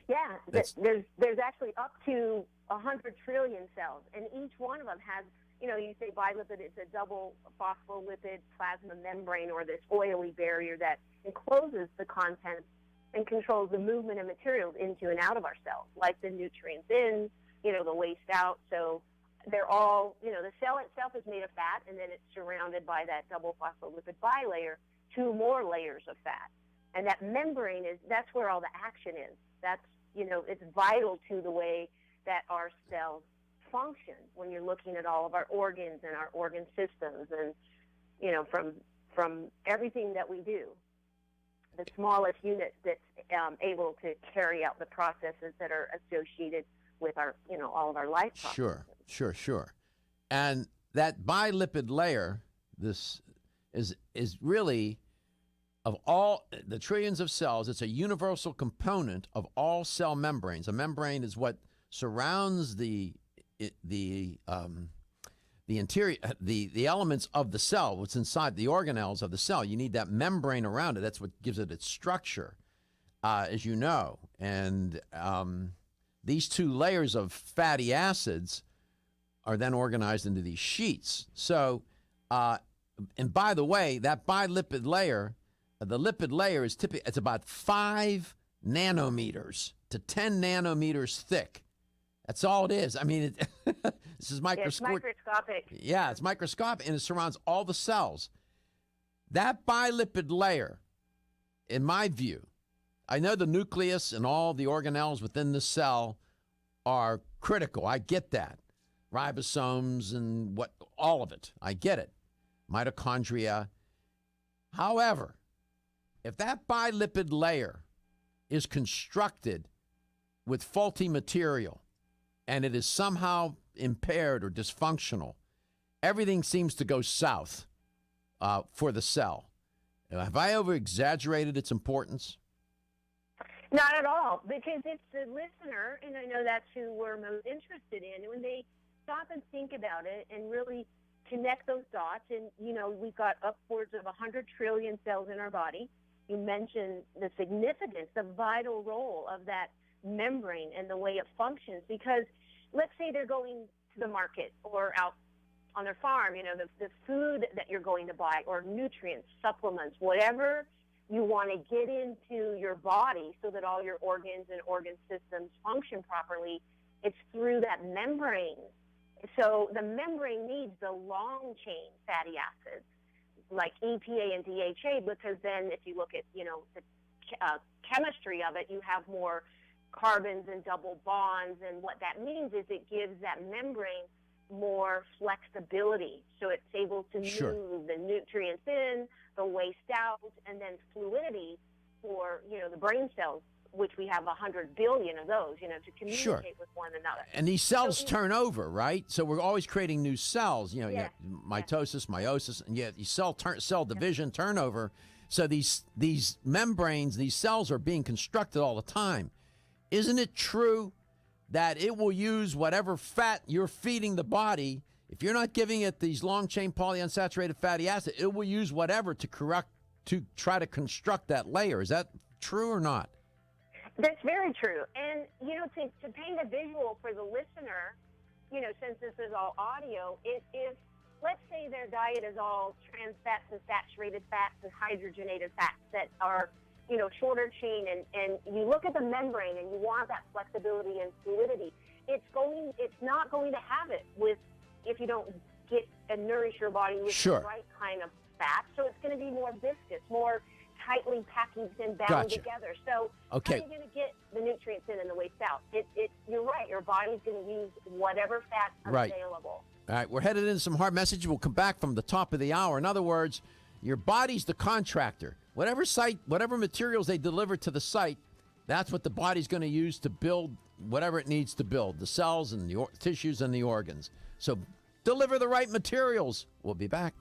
actually up to 100 trillion cells, and each one of them has, you say bilipid, it's a double phospholipid plasma membrane, or this oily barrier that encloses the contents and controls the movement of materials into and out of our cells, like the nutrients in, the waste out. So they're all, the cell itself is made of fat, and then it's surrounded by that double phospholipid bilayer, 2 more layers of fat. And that membrane that's where all the action is. That's, it's vital to the way that our cells function when you're looking at all of our organs and our organ systems and, from everything that we do. The smallest unit that's able to carry out the processes that are associated with our, all of our life processes. Sure. And that bilipid layer, this is really, of all the trillions of cells, it's a universal component of all cell membranes. A membrane is what surrounds the interior, the elements of the cell, what's inside the organelles of the cell. You need that membrane around it. That's what gives it its structure, as you know. And these 2 layers of fatty acids are then organized into these sheets. So, and by the way, that bilipid layer, the lipid layer is typically, it's about 5 nanometers to 10 nanometers thick. That's all it is. I mean, this is microscopic. It's microscopic. Yeah, it's microscopic, and it surrounds all the cells. That bilipid layer, in my view, I know the nucleus and all the organelles within the cell are critical. I get that. Ribosomes and all of it. I get it. Mitochondria. However, if that bilipid layer is constructed with faulty material and it is somehow impaired or dysfunctional, everything seems to go south for the cell. Have I over-exaggerated its importance? Not at all, because it's the listener, and I know that's who we're most interested in. And when they stop and think about it and really connect those dots, and, we've got upwards of 100 trillion cells in our body. You mentioned the significance, the vital role of that membrane and the way it functions, because let's say they're going to the market or out on their farm, the food that you're going to buy, or nutrients, supplements, whatever you want to get into your body so that all your organs and organ systems function properly, it's through that membrane. So the membrane needs the long-chain fatty acids like EPA and DHA, because then if you look at, the chemistry of it, you have more carbons and double bonds, and what that means is it gives that membrane more flexibility, so it's able to move the nutrients in, the waste out, and then fluidity for, the brain cells, which we have 100 billion of those, to communicate with one another. And these cells turn over, right? So we're always creating new cells, mitosis, meiosis, and yet you cell division, turnover. So these membranes, these cells are being constructed all the time. Isn't it true that it will use whatever fat you're feeding the body? If you're not giving it these long-chain polyunsaturated fatty acids, it will use whatever to try to construct that layer. Is that true or not? That's very true. And, to paint a visual for the listener, since this is all audio, if let's say their diet is all trans fats and saturated fats and hydrogenated fats that are, shorter chain, and you look at the membrane and you want that flexibility and fluidity, it's not going to have it if you don't get and nourish your body with the right kind of fat. So it's going to be more viscous, more tightly packaged and bound together. So how are you going to get the nutrients in and the waste out? You're right. Your body's going to use whatever fats are available. All right, we're headed into some hard messages. We'll come back from the top of the hour. In other words, your body's the contractor. Whatever materials they deliver to the site, that's what the body's going to use to build whatever it needs to build, the cells and the tissues and the organs. So deliver the right materials. We'll be back.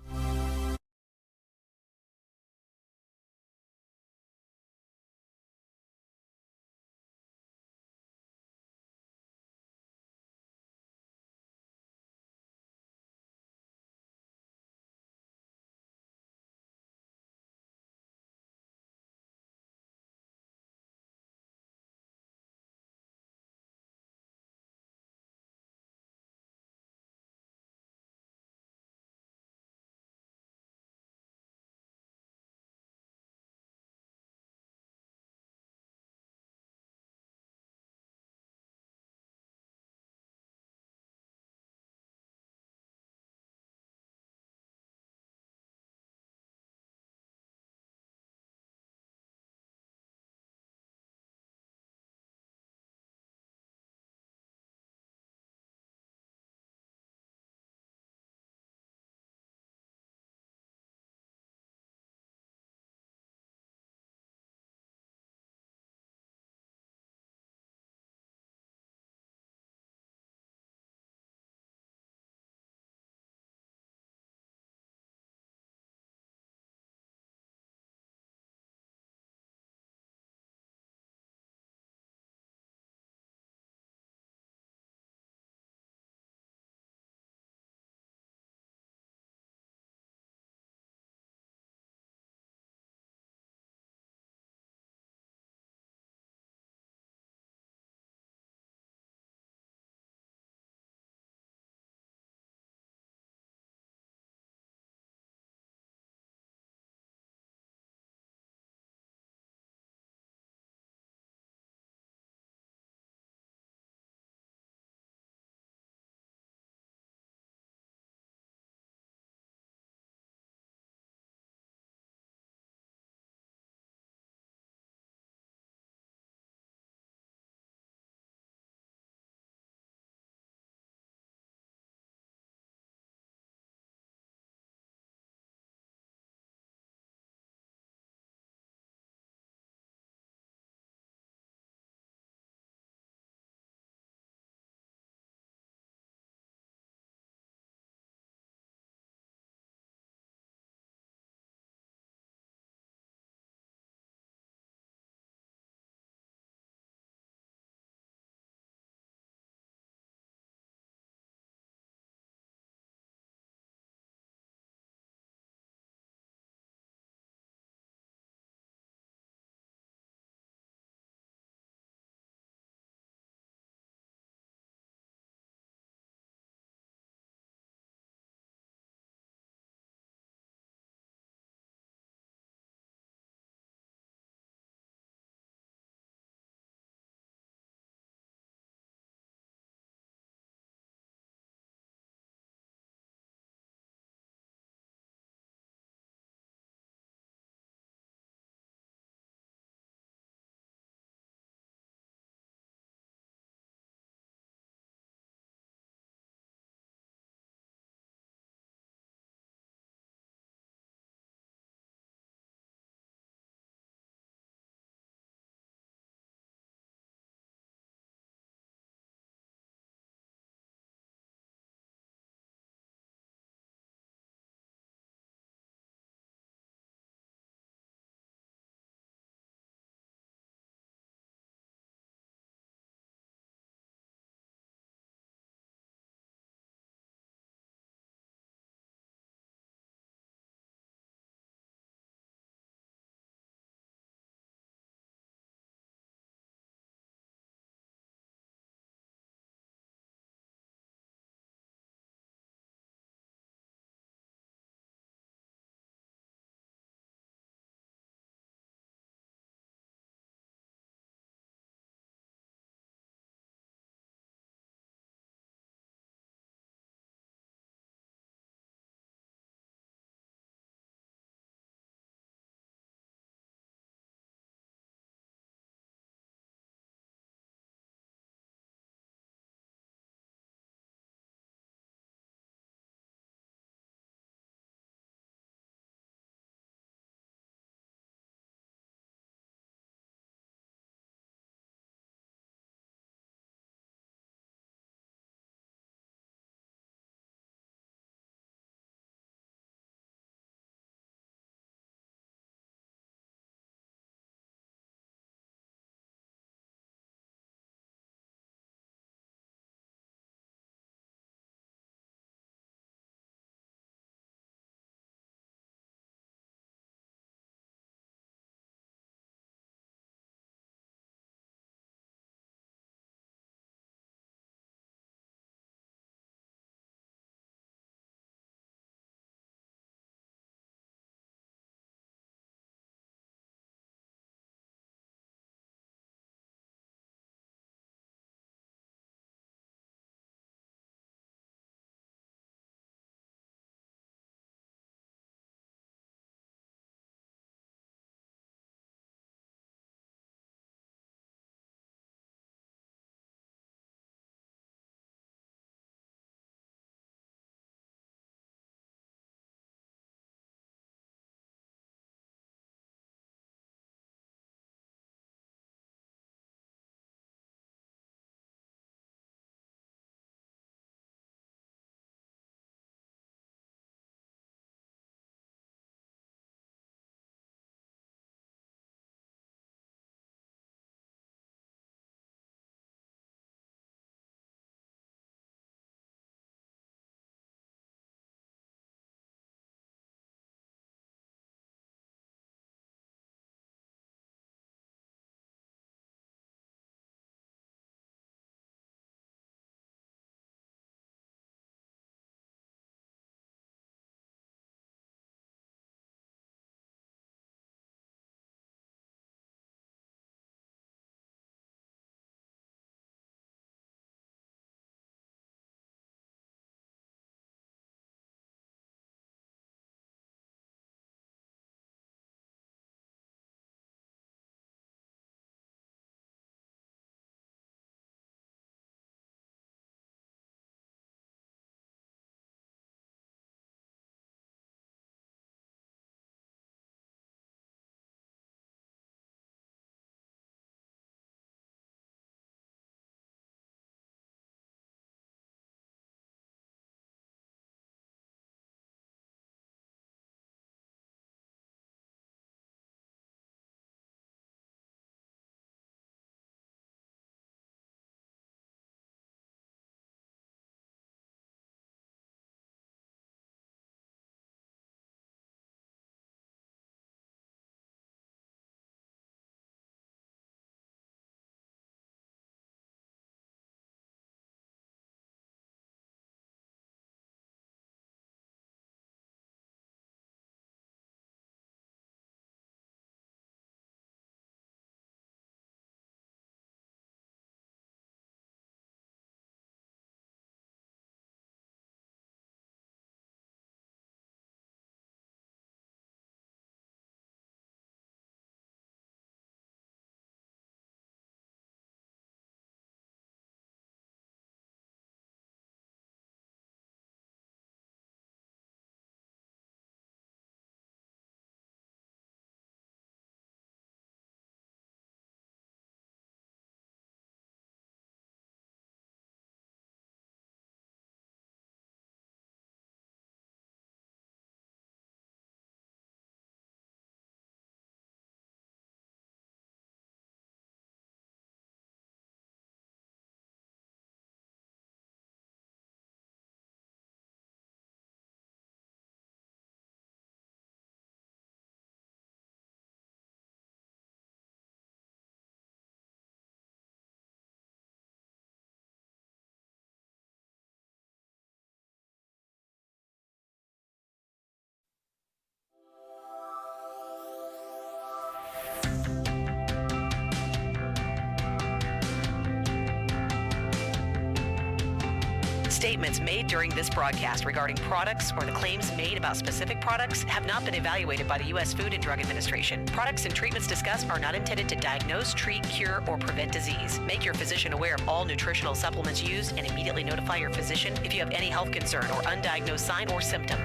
Statements made during this broadcast regarding products or the claims made about specific products have not been evaluated by the U.S. Food and Drug Administration. Products and treatments discussed are not intended to diagnose, treat, cure, or prevent disease. Make your physician aware of all nutritional supplements used and immediately notify your physician if you have any health concern or undiagnosed sign or symptom.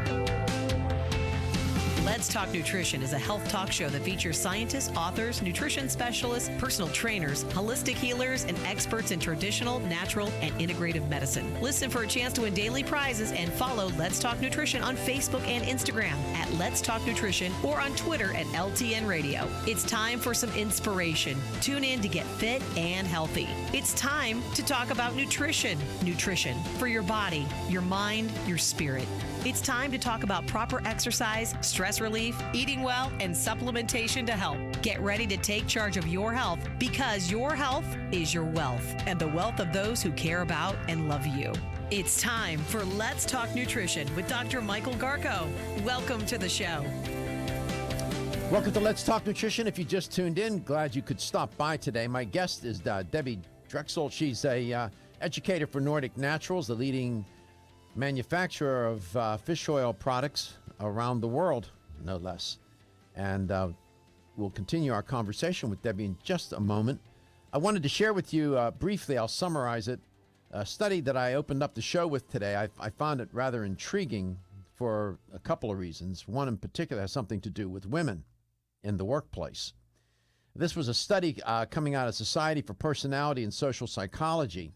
Let's Talk Nutrition is a health talk show that features scientists, authors, nutrition specialists, personal trainers, holistic healers, and experts in traditional, natural, and integrative medicine. Listen for a chance to win daily prizes and follow Let's Talk Nutrition on Facebook and Instagram at Let's Talk Nutrition or on Twitter at LTN Radio. It's time for some inspiration. Tune in to get fit and healthy. It's time to talk about nutrition. Nutrition for your body, your mind, your spirit. It's time to talk about proper exercise, stress relief, eating well, and supplementation to help. Get ready to take charge of your health because your health is your wealth and the wealth of those who care about and love you. It's time for Let's Talk Nutrition with Dr. Michael Garko. Welcome to the show. Welcome to Let's Talk Nutrition. If you just tuned in, glad you could stop by today. My guest is Debbie Drecksel. She's a educator for Nordic Naturals, the leading manufacturer of fish oil products around the world, no less. And we'll continue our conversation with Debbie in just a moment. I wanted to share with you briefly, I'll summarize it, a study that I opened up the show with today. I found it rather intriguing for a couple of reasons. One in particular has something to do with women in the workplace. This was a study coming out of Society for Personality and Social Psychology.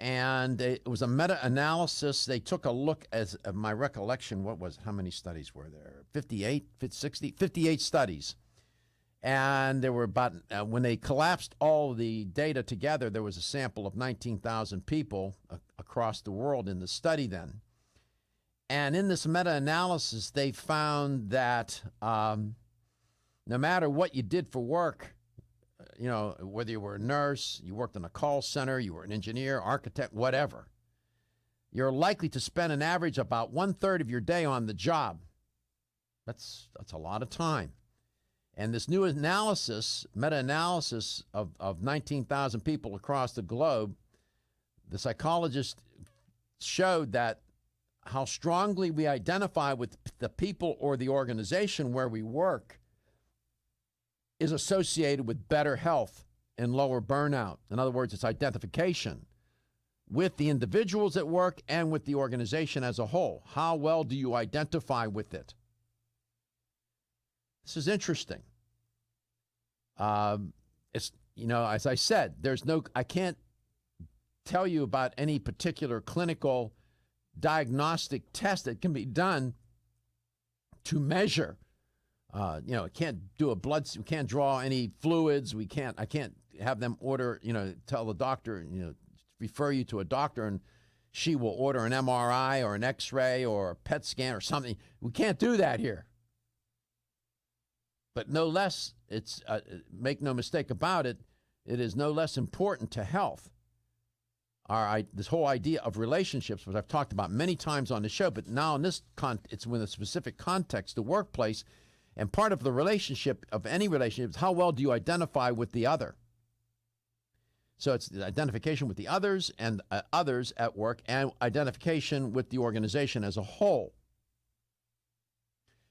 And it was a meta-analysis. They took a look, as of my recollection, how many studies were there? 58 studies. And there were about, when they collapsed all the data together, there was a sample of 19,000 people across the world in the study then. And in this meta-analysis, they found that no matter what you did for work, you know, whether you were a nurse, you worked in a call center, you were an engineer, architect, whatever, you're likely to spend an average about 1/3 of your day on the job. That's a lot of time. And this new analysis, meta-analysis of 19,000 people across the globe, the psychologists showed that how strongly we identify with the people or the organization where we work is associated with better health and lower burnout. In other words, it's identification with the individuals at work and with the organization as a whole. How well do you identify with it? This is interesting. It's, you know, as I said, I can't tell you about any particular clinical diagnostic test that can be done to measure. It can't do we can't draw any fluids. I can't have them order, tell the doctor, refer you to a doctor and she will order an MRI or an X-ray or a PET scan or something. We can't do that here. But no less, it's make no mistake about it, it is no less important to health. This whole idea of relationships, which I've talked about many times on the show, but now in this it's with a specific context, the workplace. And part of the relationship, of any relationship, is how well do you identify with the other? So it's the identification with the others and others at work and identification with the organization as a whole.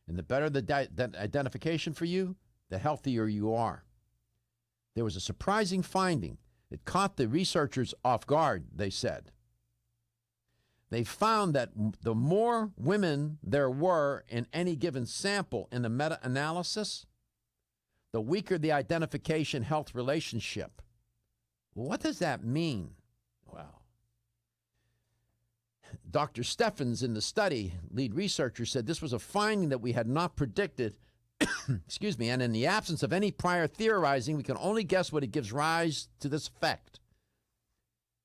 And the better that identification for you, the healthier you are. There was a surprising finding. It caught the researchers off guard, they said. They found that the more women there were in any given sample in the meta-analysis, the weaker the identification health relationship. What does that mean? Well, Dr. Steffens in the study, lead researcher, said this was a finding that we had not predicted, excuse me, and in the absence of any prior theorizing, we can only guess what it gives rise to this effect.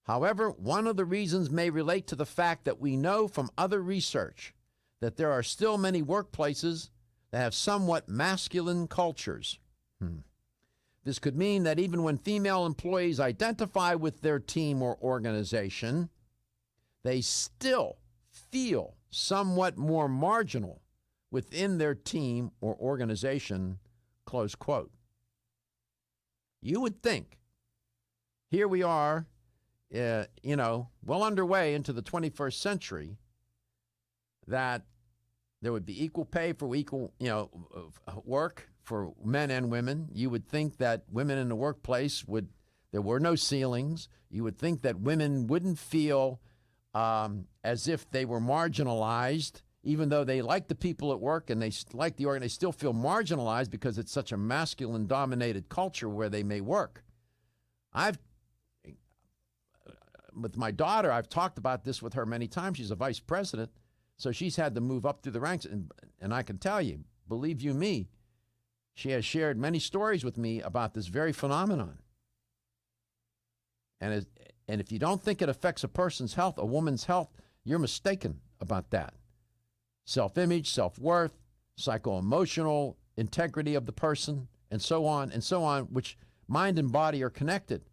However, one of the reasons may relate to the fact that we know from other research that there are still many workplaces that have somewhat masculine cultures. This could mean that even when female employees identify with their team or organization, they still feel somewhat more marginal within their team or organization, close quote. You would think, here we are well underway into the 21st century, that there would be equal pay for equal, work for men and women. You would think that women in the workplace there were no ceilings. You would think that women wouldn't feel as if they were marginalized, even though they like the people at work and they like the org, they still feel marginalized because it's such a masculine-dominated culture where they may work. With my daughter, I've talked about this with her many times. She's a vice president, so she's had to move up through the ranks. And I can tell you, believe you me, she has shared many stories with me about this very phenomenon. And if you don't think it affects a person's health, a woman's health, you're mistaken about that. Self-image, self-worth, psycho-emotional integrity of the person, and so on, which mind and body are connected.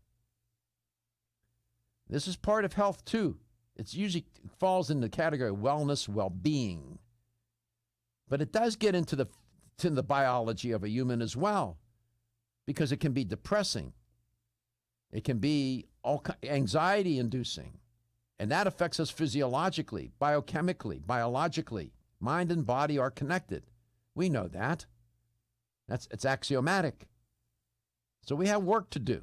This is part of health, too. It usually falls in the category of wellness, well-being. But it does get into the biology of a human as well, because it can be depressing. It can be anxiety-inducing, and that affects us physiologically, biochemically, biologically. Mind and body are connected. We know that. It's axiomatic. So we have work to do.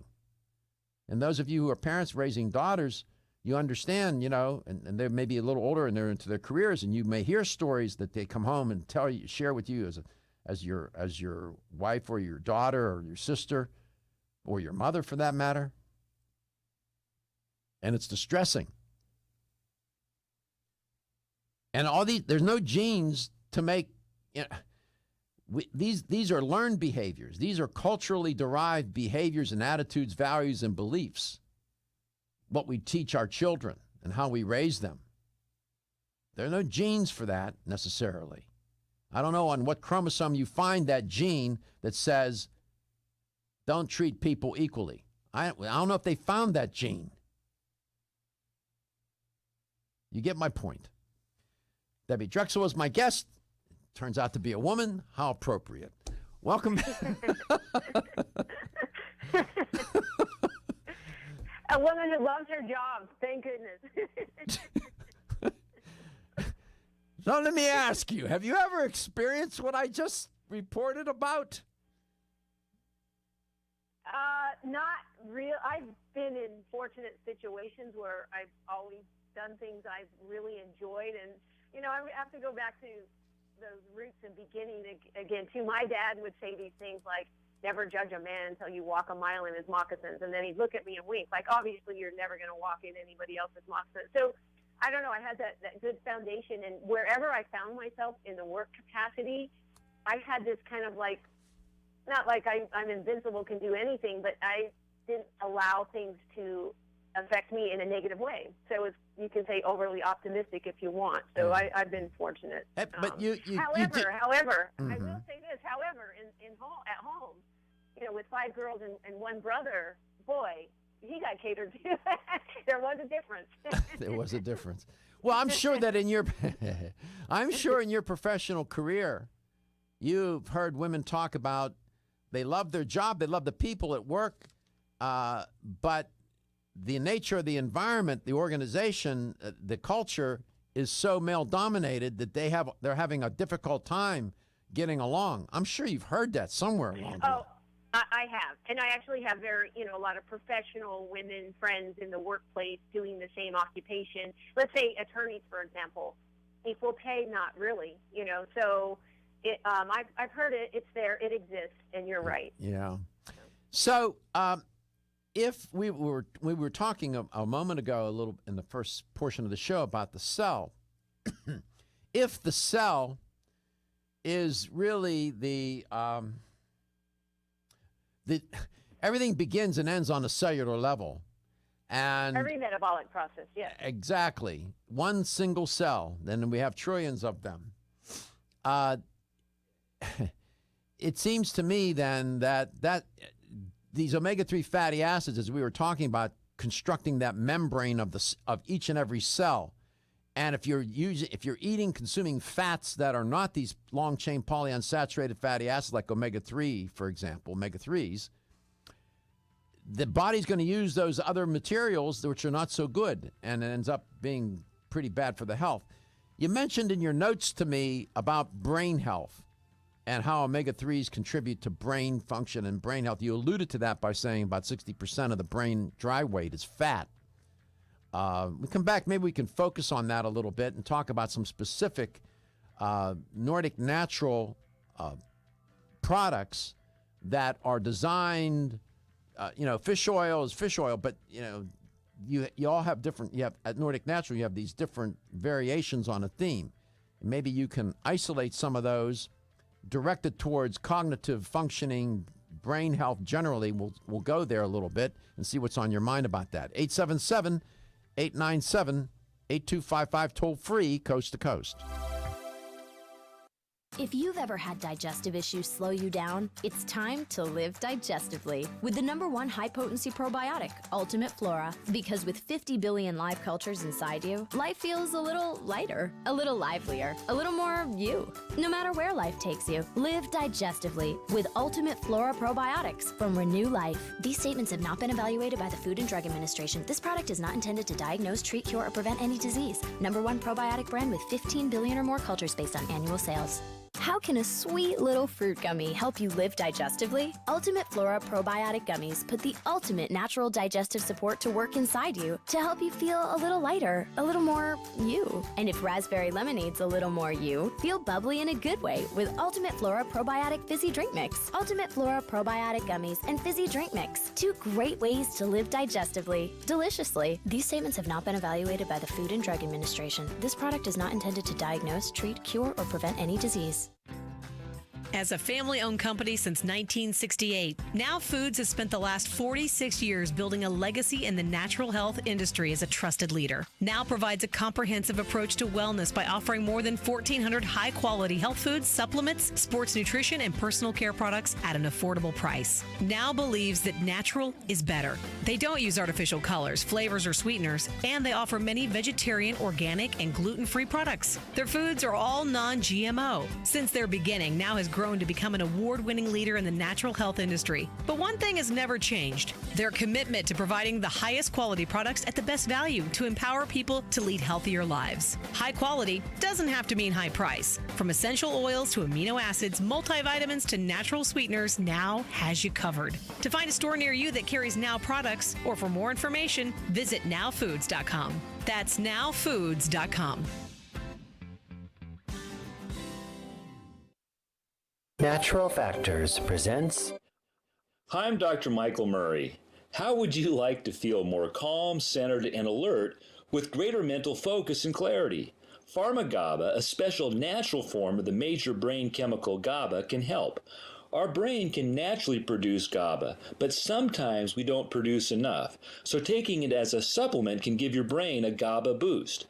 And those of you who are parents raising daughters, you understand, and they may be a little older and they're into their careers, and you may hear stories that they come home and share with you as your wife or your daughter or your sister or your mother, for that matter. And it's distressing. And there's no genes to make. These are learned behaviors. These are culturally derived behaviors and attitudes, values, and beliefs. What we teach our children and how we raise them. There are no genes for that necessarily. I don't know on what chromosome you find that gene that says, don't treat people equally. I don't know if they found that gene. You get my point. Debbie Drecksel was my guest. Turns out to be a woman. How appropriate. Welcome. A woman who loves her job. Thank goodness. So let me ask you, have you ever experienced what I just reported about? Not real. I've been in fortunate situations where I've always done things I've really enjoyed. And, I have to go back to those roots and beginning again, too. My dad would say these things like, never judge a man until you walk a mile in his moccasins. And then he'd look at me and wink, like, obviously you're never going to walk in anybody else's moccasins. So I don't know. I had that good foundation. And wherever I found myself in the work capacity, I had this kind of like, not like I'm invincible, can do anything, but I didn't allow things to affect me in a negative way. So you can say overly optimistic if you want. So I've been fortunate. But however, I will say this. However, at home, with 5 girls and 1 brother, boy, he got catered to. There was a difference. There was a difference. Well, I'm sure that in your professional career, you've heard women talk about they love their job, they love the people at work, but the nature of the environment, the organization, the culture is so male-dominated that they're having a difficult time getting along. I'm sure you've heard that somewhere along the line. I have. And I actually have a lot of professional women friends in the workplace doing the same occupation. Let's say attorneys, for example. Equal pay, not really, So I've heard it. It's there. It exists. And you're right. Yeah. So if we were talking a moment ago, a little in the first portion of the show about the cell, if the cell is really the everything begins and ends on a cellular level, and every metabolic process, yes, exactly, one single cell. Then we have trillions of them. It seems to me then that these omega-3 fatty acids, as we were talking about, constructing that membrane of each and every cell. And if you're consuming fats that are not these long-chain polyunsaturated fatty acids like omega-3, for example, omega-3s, the body's going to use those other materials which are not so good, and it ends up being pretty bad for the health. You mentioned in your notes to me about brain health and how omega-3s contribute to brain function and brain health. You alluded to that by saying about 60% of the brain dry weight is fat. We come back, maybe we can focus on that a little bit and talk about some specific Nordic natural products that are designed, fish oil is fish oil, but, you all have different, at Nordic Natural, you have these different variations on a theme. Maybe you can isolate some of those directed towards cognitive functioning, brain health generally. We'll go there a little bit and see what's on your mind about that. 877-897-8255, toll free, coast to coast. If you've ever had digestive issues slow you down, it's time to live digestively with the #1 high-potency probiotic, Ultimate Flora. Because with 50 billion live cultures inside you, life feels a little lighter, a little livelier, a little more you. No matter where life takes you, live digestively with Ultimate Flora probiotics from Renew Life. These statements have not been evaluated by the Food and Drug Administration. This product is not intended to diagnose, treat, cure, or prevent any disease. #1 probiotic brand with 15 billion or more cultures based on annual sales. How can a sweet little fruit gummy help you live digestively? Ultimate Flora Probiotic Gummies put the ultimate natural digestive support to work inside you to help you feel a little lighter, a little more you. And if raspberry lemonade's a little more you, feel bubbly in a good way with Ultimate Flora Probiotic Fizzy Drink Mix. Ultimate Flora Probiotic Gummies and Fizzy Drink Mix. 2 great ways to live digestively, deliciously. These statements have not been evaluated by the Food and Drug Administration. This product is not intended to diagnose, treat, cure, or prevent any disease. As a family-owned company since 1968, Now Foods has spent the last 46 years building a legacy in the natural health industry as a trusted leader. Now provides a comprehensive approach to wellness by offering more than 1,400 high-quality health foods, supplements, sports nutrition, and personal care products at an affordable price. Now believes that natural is better. They don't use artificial colors, flavors, or sweeteners, and they offer many vegetarian, organic, and gluten-free products. Their foods are all non-GMO. Since their beginning, Now has grown to become an award-winning leader in the natural health industry. But one thing has never changed: their commitment to providing the highest quality products at the best value to empower people to lead healthier lives. High quality doesn't have to mean high price. From essential oils to amino acids, multivitamins to natural sweeteners, Now has you covered. To find a store near you that carries Now products, or for more information, visit nowfoods.com. That's nowfoods.com. Natural Factors presents. Hi, I'm Dr. Michael Murray. How would you like to feel more calm, centered, and alert with greater mental focus and clarity? Pharma-GABA, a special natural form of the major brain chemical GABA, can help. Our brain can naturally produce GABA, but sometimes we don't produce enough. So taking it as a supplement can give your brain a GABA boost.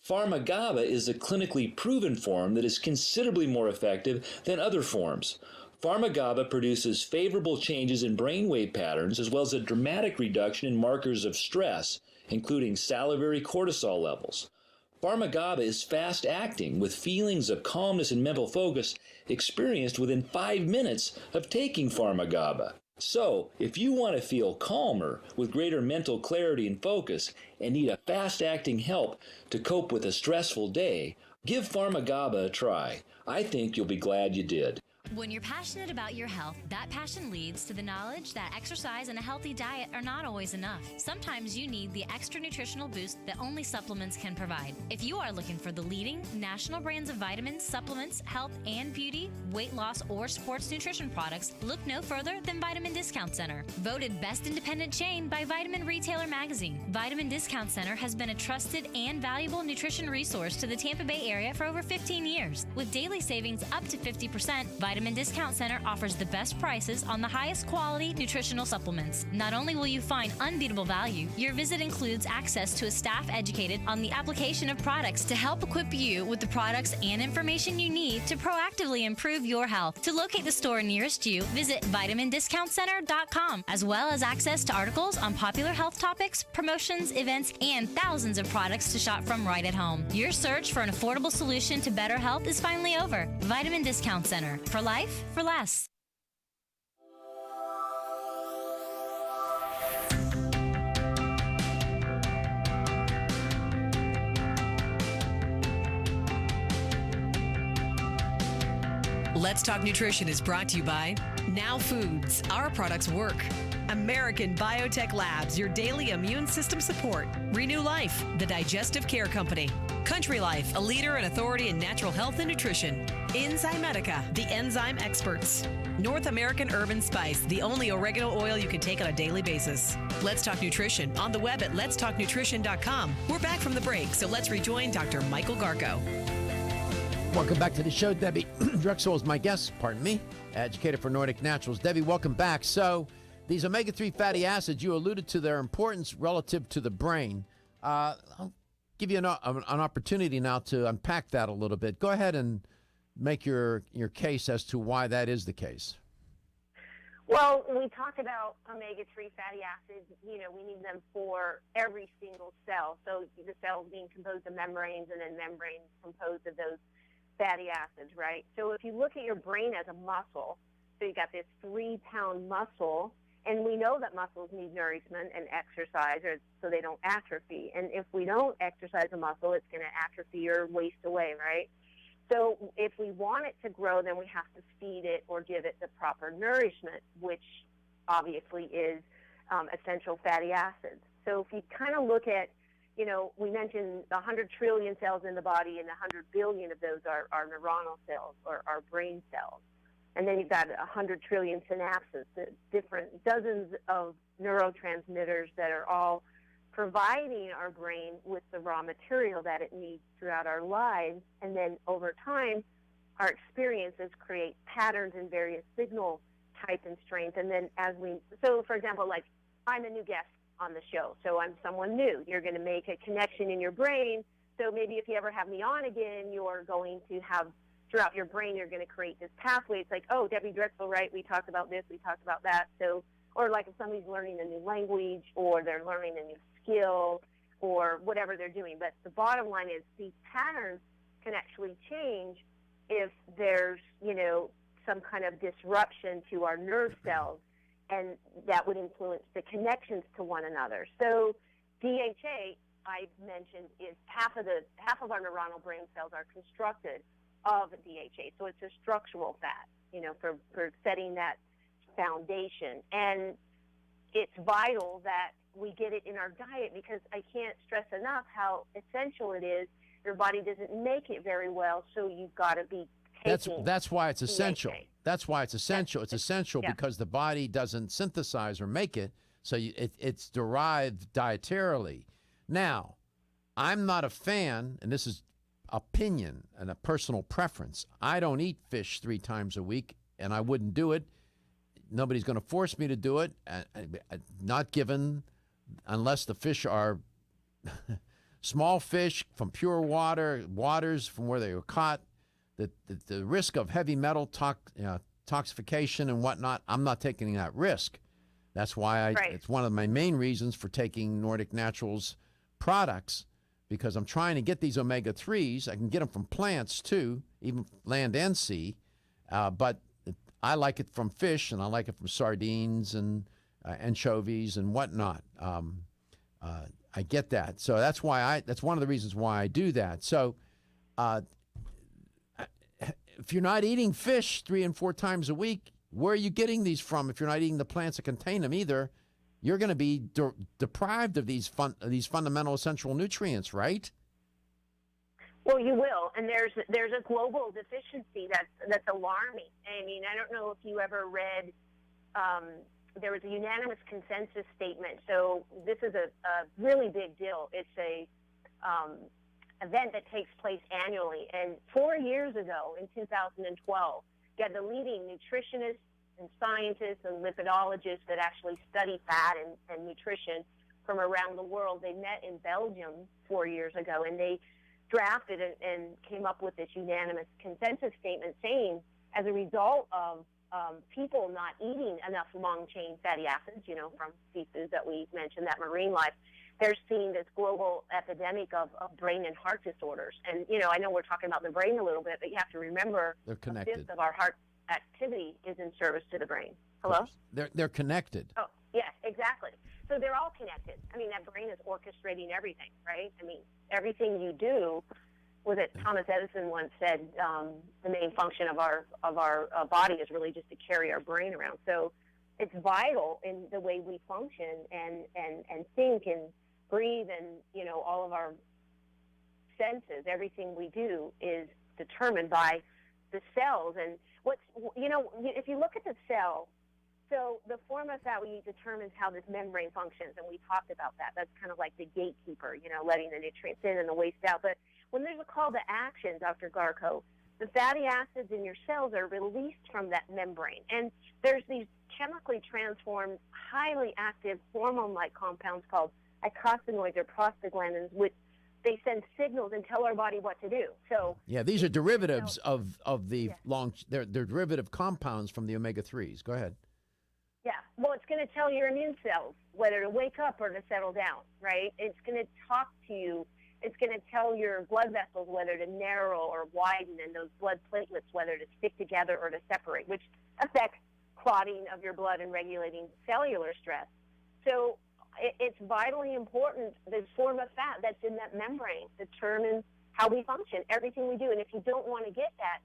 Pharma-GABA is a clinically proven form that is considerably more effective than other forms. Pharma-GABA produces favorable changes in brainwave patterns as well as a dramatic reduction in markers of stress, including salivary cortisol levels. Pharma-GABA is fast-acting with feelings of calmness and mental focus experienced within 5 minutes of taking Pharma-GABA. So, if you want to feel calmer with greater mental clarity and focus and need a fast-acting help to cope with a stressful day, give Pharma-GABA a try. I think you'll be glad you did. When you're passionate about your health, that passion leads to the knowledge that exercise and a healthy diet are not always enough. Sometimes you need the extra nutritional boost that only supplements can provide. If you are looking for the leading national brands of vitamins, supplements, health and beauty, weight loss, or sports nutrition products, look no further than Vitamin Discount Center. Voted best independent chain by Vitamin Retailer Magazine, Vitamin Discount Center has been a trusted and valuable nutrition resource to the Tampa Bay area for over 15 years. With daily savings up to 50%, Vitamin Discount Center offers the best prices on the highest quality nutritional supplements. Not only will you find unbeatable value, your visit includes access to a staff educated on the application of products to help equip you with the products and information you need to proactively improve your health. To locate the store nearest you, visit vitamindiscountcenter.com, as well as access to articles on popular health topics, promotions, events, and thousands of products to shop from right at home. Your search for an affordable solution to better health is finally over. Vitamin Discount Center. For life, for less. Let's Talk Nutrition is brought to you by Now Foods. Our products work. American Biotech Labs, your daily immune system support. Renew Life, the digestive care company. Country Life, a leader and authority in natural health and nutrition. Enzymedica, the enzyme experts. North American Urban Spice, the only oregano oil you can take on a daily basis. Let's Talk Nutrition on the web at letstalknutrition.com. We're back from the break, so let's rejoin Dr. Michael Garko. Welcome back to the show. Debbie Drecksel is my guest, educator for Nordic Naturals. Debbie, welcome back. So these omega-3 fatty acids, you alluded to their importance relative to the brain. I'll give you an opportunity now to unpack that a little bit. Go ahead and make your case as to why that is the case. Well, when we talk about omega-3 fatty acids, we need them for every single cell. So the cells being composed of membranes and then membranes composed of those fatty acids, right? So if you look at your brain as a muscle, so you got this 3-pound muscle, and we know that muscles need nourishment and exercise so they don't atrophy. And if we don't exercise a muscle, it's going to atrophy or waste away, right? So if we want it to grow, then we have to feed it or give it the proper nourishment, which obviously is essential fatty acids. So if you kind of look at, we mentioned 100 trillion cells in the body, and 100 billion of those are neuronal cells or are brain cells. And then you've got 100 trillion synapses, different dozens of neurotransmitters that are all providing our brain with the raw material that it needs throughout our lives. And then over time, our experiences create patterns in various signal type and strength. And then so for example, like I'm a new guest on the show, so I'm someone new. You're going to make a connection in your brain. So maybe if you ever have me on again, you're going to have throughout your brain, you're going to create this pathway. It's like, oh, Debbie Drecksel, right? We talked about this, we talked about that. So, or like if somebody's learning a new language or they're learning a new skill or whatever they're doing. But the bottom line is these patterns can actually change if there's, some kind of disruption to our nerve cells, and that would influence the connections to one another. So DHA, I mentioned, is half of our neuronal brain cells are constructed of DHA. So it's a structural fat, for setting that foundation. And it's vital that we get it in our diet because I can't stress enough how essential it is. Your body doesn't make it very well, so you've got to be taking That's why it's essential. DHA. That's why it's essential. It's essential because the body doesn't synthesize or make it, so it's derived dietarily. Now, I'm not a fan, and this is opinion and a personal preference. I don't eat fish 3 times a week, and I wouldn't do it. Nobody's going to force me to do it. Not given, unless the fish are small fish from pure waters from where they were caught. The risk of heavy metal toxification and whatnot, I'm not taking that risk. That's why it's one of my main reasons for taking Nordic Naturals products, because I'm trying to get these omega-3s. I can get them from plants too, even land and sea, but I like it from fish, and I like it from sardines and anchovies and whatnot. I get that, so that's one of the reasons why I do that. So, if you're not eating fish 3 and 4 times a week, where are you getting these from? If you're not eating the plants that contain them either, you're going to be deprived of these fundamental essential nutrients, right? Well, you will, and there's a global deficiency that's alarming. I mean, I don't know if you ever read. There was a unanimous consensus statement. So this is a really big deal. It's a event that takes place annually. And 4 years ago, in 2012, you had the leading nutritionists and scientists and lipidologists that actually study fat and nutrition from around the world. They met in Belgium 4 years ago, and they drafted and came up with this unanimous consensus statement saying, as a result of people not eating enough long-chain fatty acids, from seafood that we mentioned, that marine life, they're seeing this global epidemic of brain and heart disorders. And, I know we're talking about the brain a little bit, but you have to remember they're connected. A fifth of our heart activity is in service to the brain. Hello? They're connected. Oh, yeah, exactly. So they're all connected. I mean, that brain is orchestrating everything, right? I mean, everything you do, was it Thomas Edison once said the main function of our body is really just to carry our brain around. So it's vital in the way we function and think and breathe, and all of our senses, everything we do is determined by the cells. And if you look at the cell, so the form of fat we eat determines how this membrane functions, and we talked about that. That's kind of like the gatekeeper, letting the nutrients in and the waste out. But when there's a call to action, Dr. Garko, the fatty acids in your cells are released from that membrane. And there's these chemically transformed, highly active hormone-like compounds called eicosanoids or prostaglandins, which they send signals and tell our body what to do. So yeah, these are derivatives of the they're derivative compounds from the omega-3s. Go ahead. Yeah, well, it's going to tell your immune cells whether to wake up or to settle down, right? It's going to talk to you. It's going to tell your blood vessels whether to narrow or widen, and those blood platelets whether to stick together or to separate, which affects clotting of your blood and regulating cellular stress. So it's vitally important. The form of fat that's in that membrane determines how we function, everything we do. And if you don't want to get that,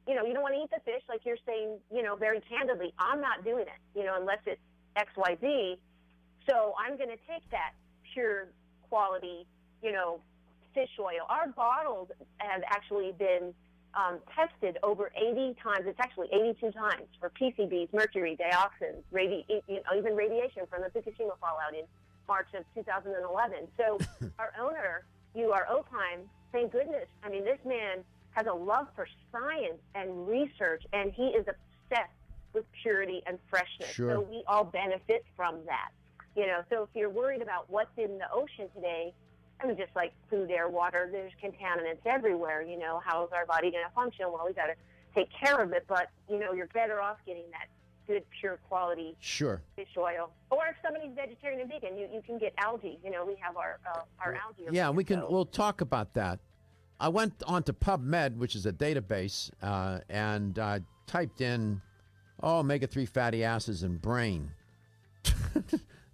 you don't want to eat the fish, like you're saying, very candidly, I'm not doing it, unless it's XYZ. So I'm going to take that pure quality, fish oil. Our bottles have actually been tested over 80 times. It's actually 82 times for PCBs, mercury, dioxins, even radiation from the Fukushima fallout in March of 2011. So our owner, U.R. Opheim, thank goodness. I mean, this man has a love for science and research, and he is obsessed with purity and freshness. Sure. So we all benefit from that. So if you're worried about what's in the ocean today, I mean, just like food, air, water, there's contaminants everywhere. How is our body going to function? Well, we got to take care of it, but, you're better off getting that good, pure quality fish oil. Or if somebody's vegetarian and vegan, you can get algae. We have our algae. Yeah, we'll talk about that. I went onto PubMed, which is a database, and typed in omega-3 fatty acids and brain.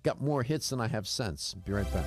Got more hits than I have cents. Be right back.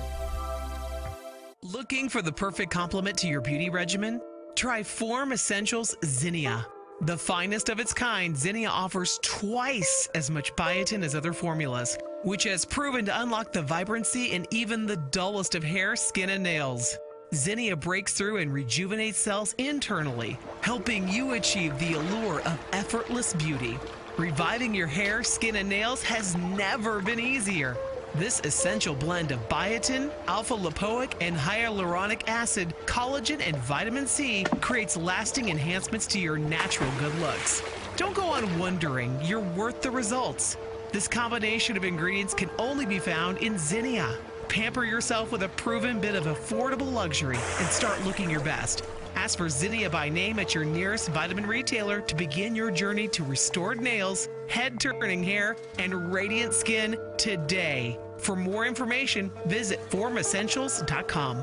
Looking for the perfect complement to your beauty regimen? Try Form Essentials Zinnia. The finest of its kind, Zinnia offers twice as much biotin as other formulas, which has proven to unlock the vibrancy in even the dullest of hair, skin, and nails. Zinnia breaks through and rejuvenates cells internally, helping you achieve the allure of effortless beauty. Reviving your hair, skin, and nails has never been easier. This essential blend of biotin, alpha-lipoic, and hyaluronic acid, collagen, and vitamin C creates lasting enhancements to your natural good looks. Don't go on wondering, you're worth the results. This combination of ingredients can only be found in Zinnia. Pamper yourself with a proven bit of affordable luxury and start looking your best. Ask for Zinnia by name at your nearest vitamin retailer to begin your journey to restored nails, head-turning hair, and radiant skin today. For more information, visit formessentials.com.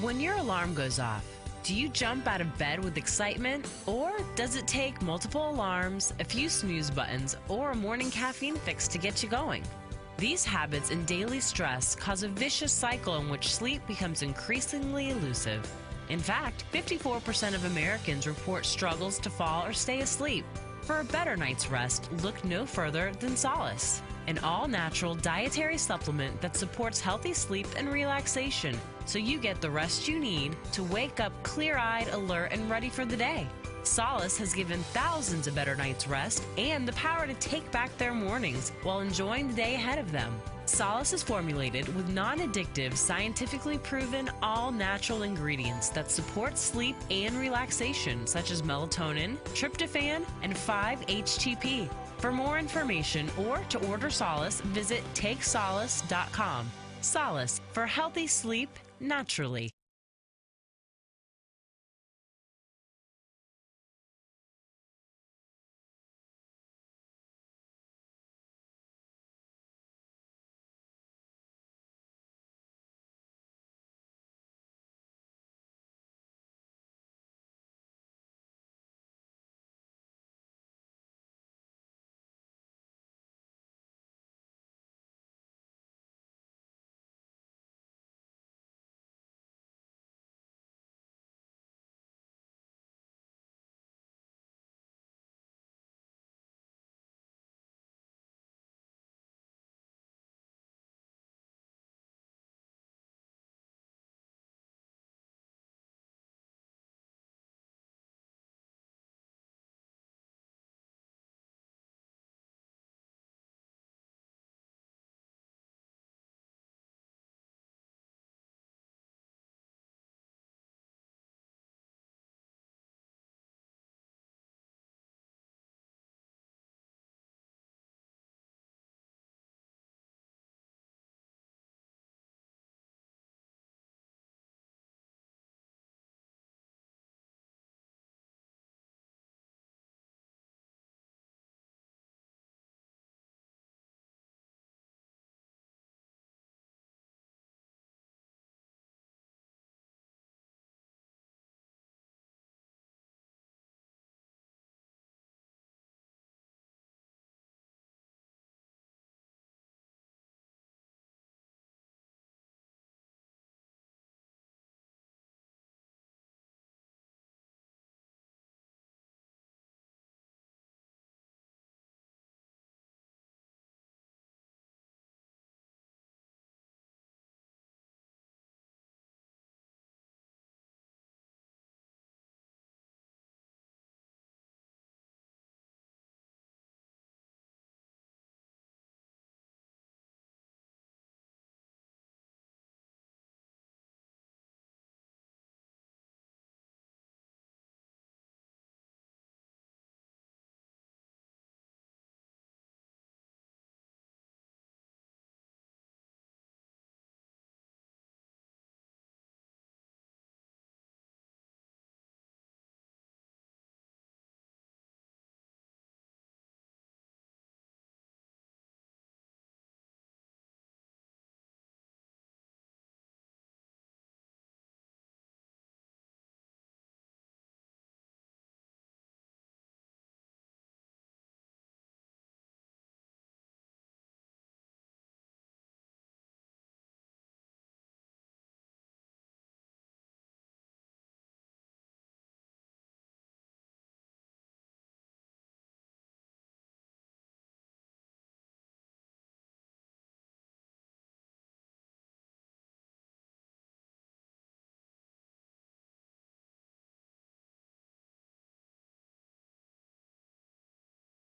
When your alarm goes off, do you jump out of bed with excitement? Or does it take multiple alarms, a few snooze buttons, or a morning caffeine fix to get you going? These habits and daily stress cause a vicious cycle in which sleep becomes increasingly elusive. In fact, 54% of Americans report struggles to fall or stay asleep. For a better night's rest, look no further than Solace, an all-natural dietary supplement that supports healthy sleep and relaxation, so you get the rest you need to wake up clear-eyed, alert, and ready for the day. Solace has given thousands a better night's rest and the power to take back their mornings while enjoying the day ahead of them. Solace is formulated with non-addictive, scientifically proven, all-natural ingredients that support sleep and relaxation, such as melatonin, tryptophan, and 5-HTP. For more information or to order Solace, visit takesolace.com. Solace, for healthy sleep naturally.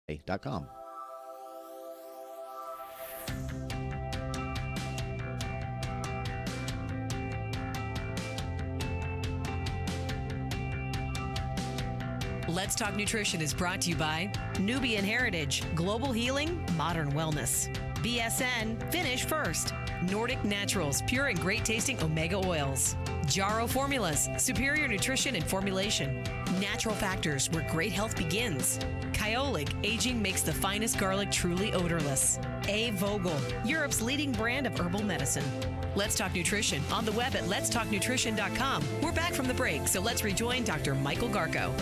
Nordic.com. Let's Talk Nutrition is brought to you by Nubian Heritage, Global Healing, Modern Wellness. BSN, Finish First. Nordic Naturals, pure and great tasting omega oils. Jarrow Formulas, superior nutrition and formulation. Natural Factors, where great health begins. Kyolic, aging makes the finest garlic truly odorless. A. Vogel, Europe's leading brand of herbal medicine. Let's Talk Nutrition on the web at letstalknutrition.com. We're back from the break, so let's rejoin Dr. Michael Garko.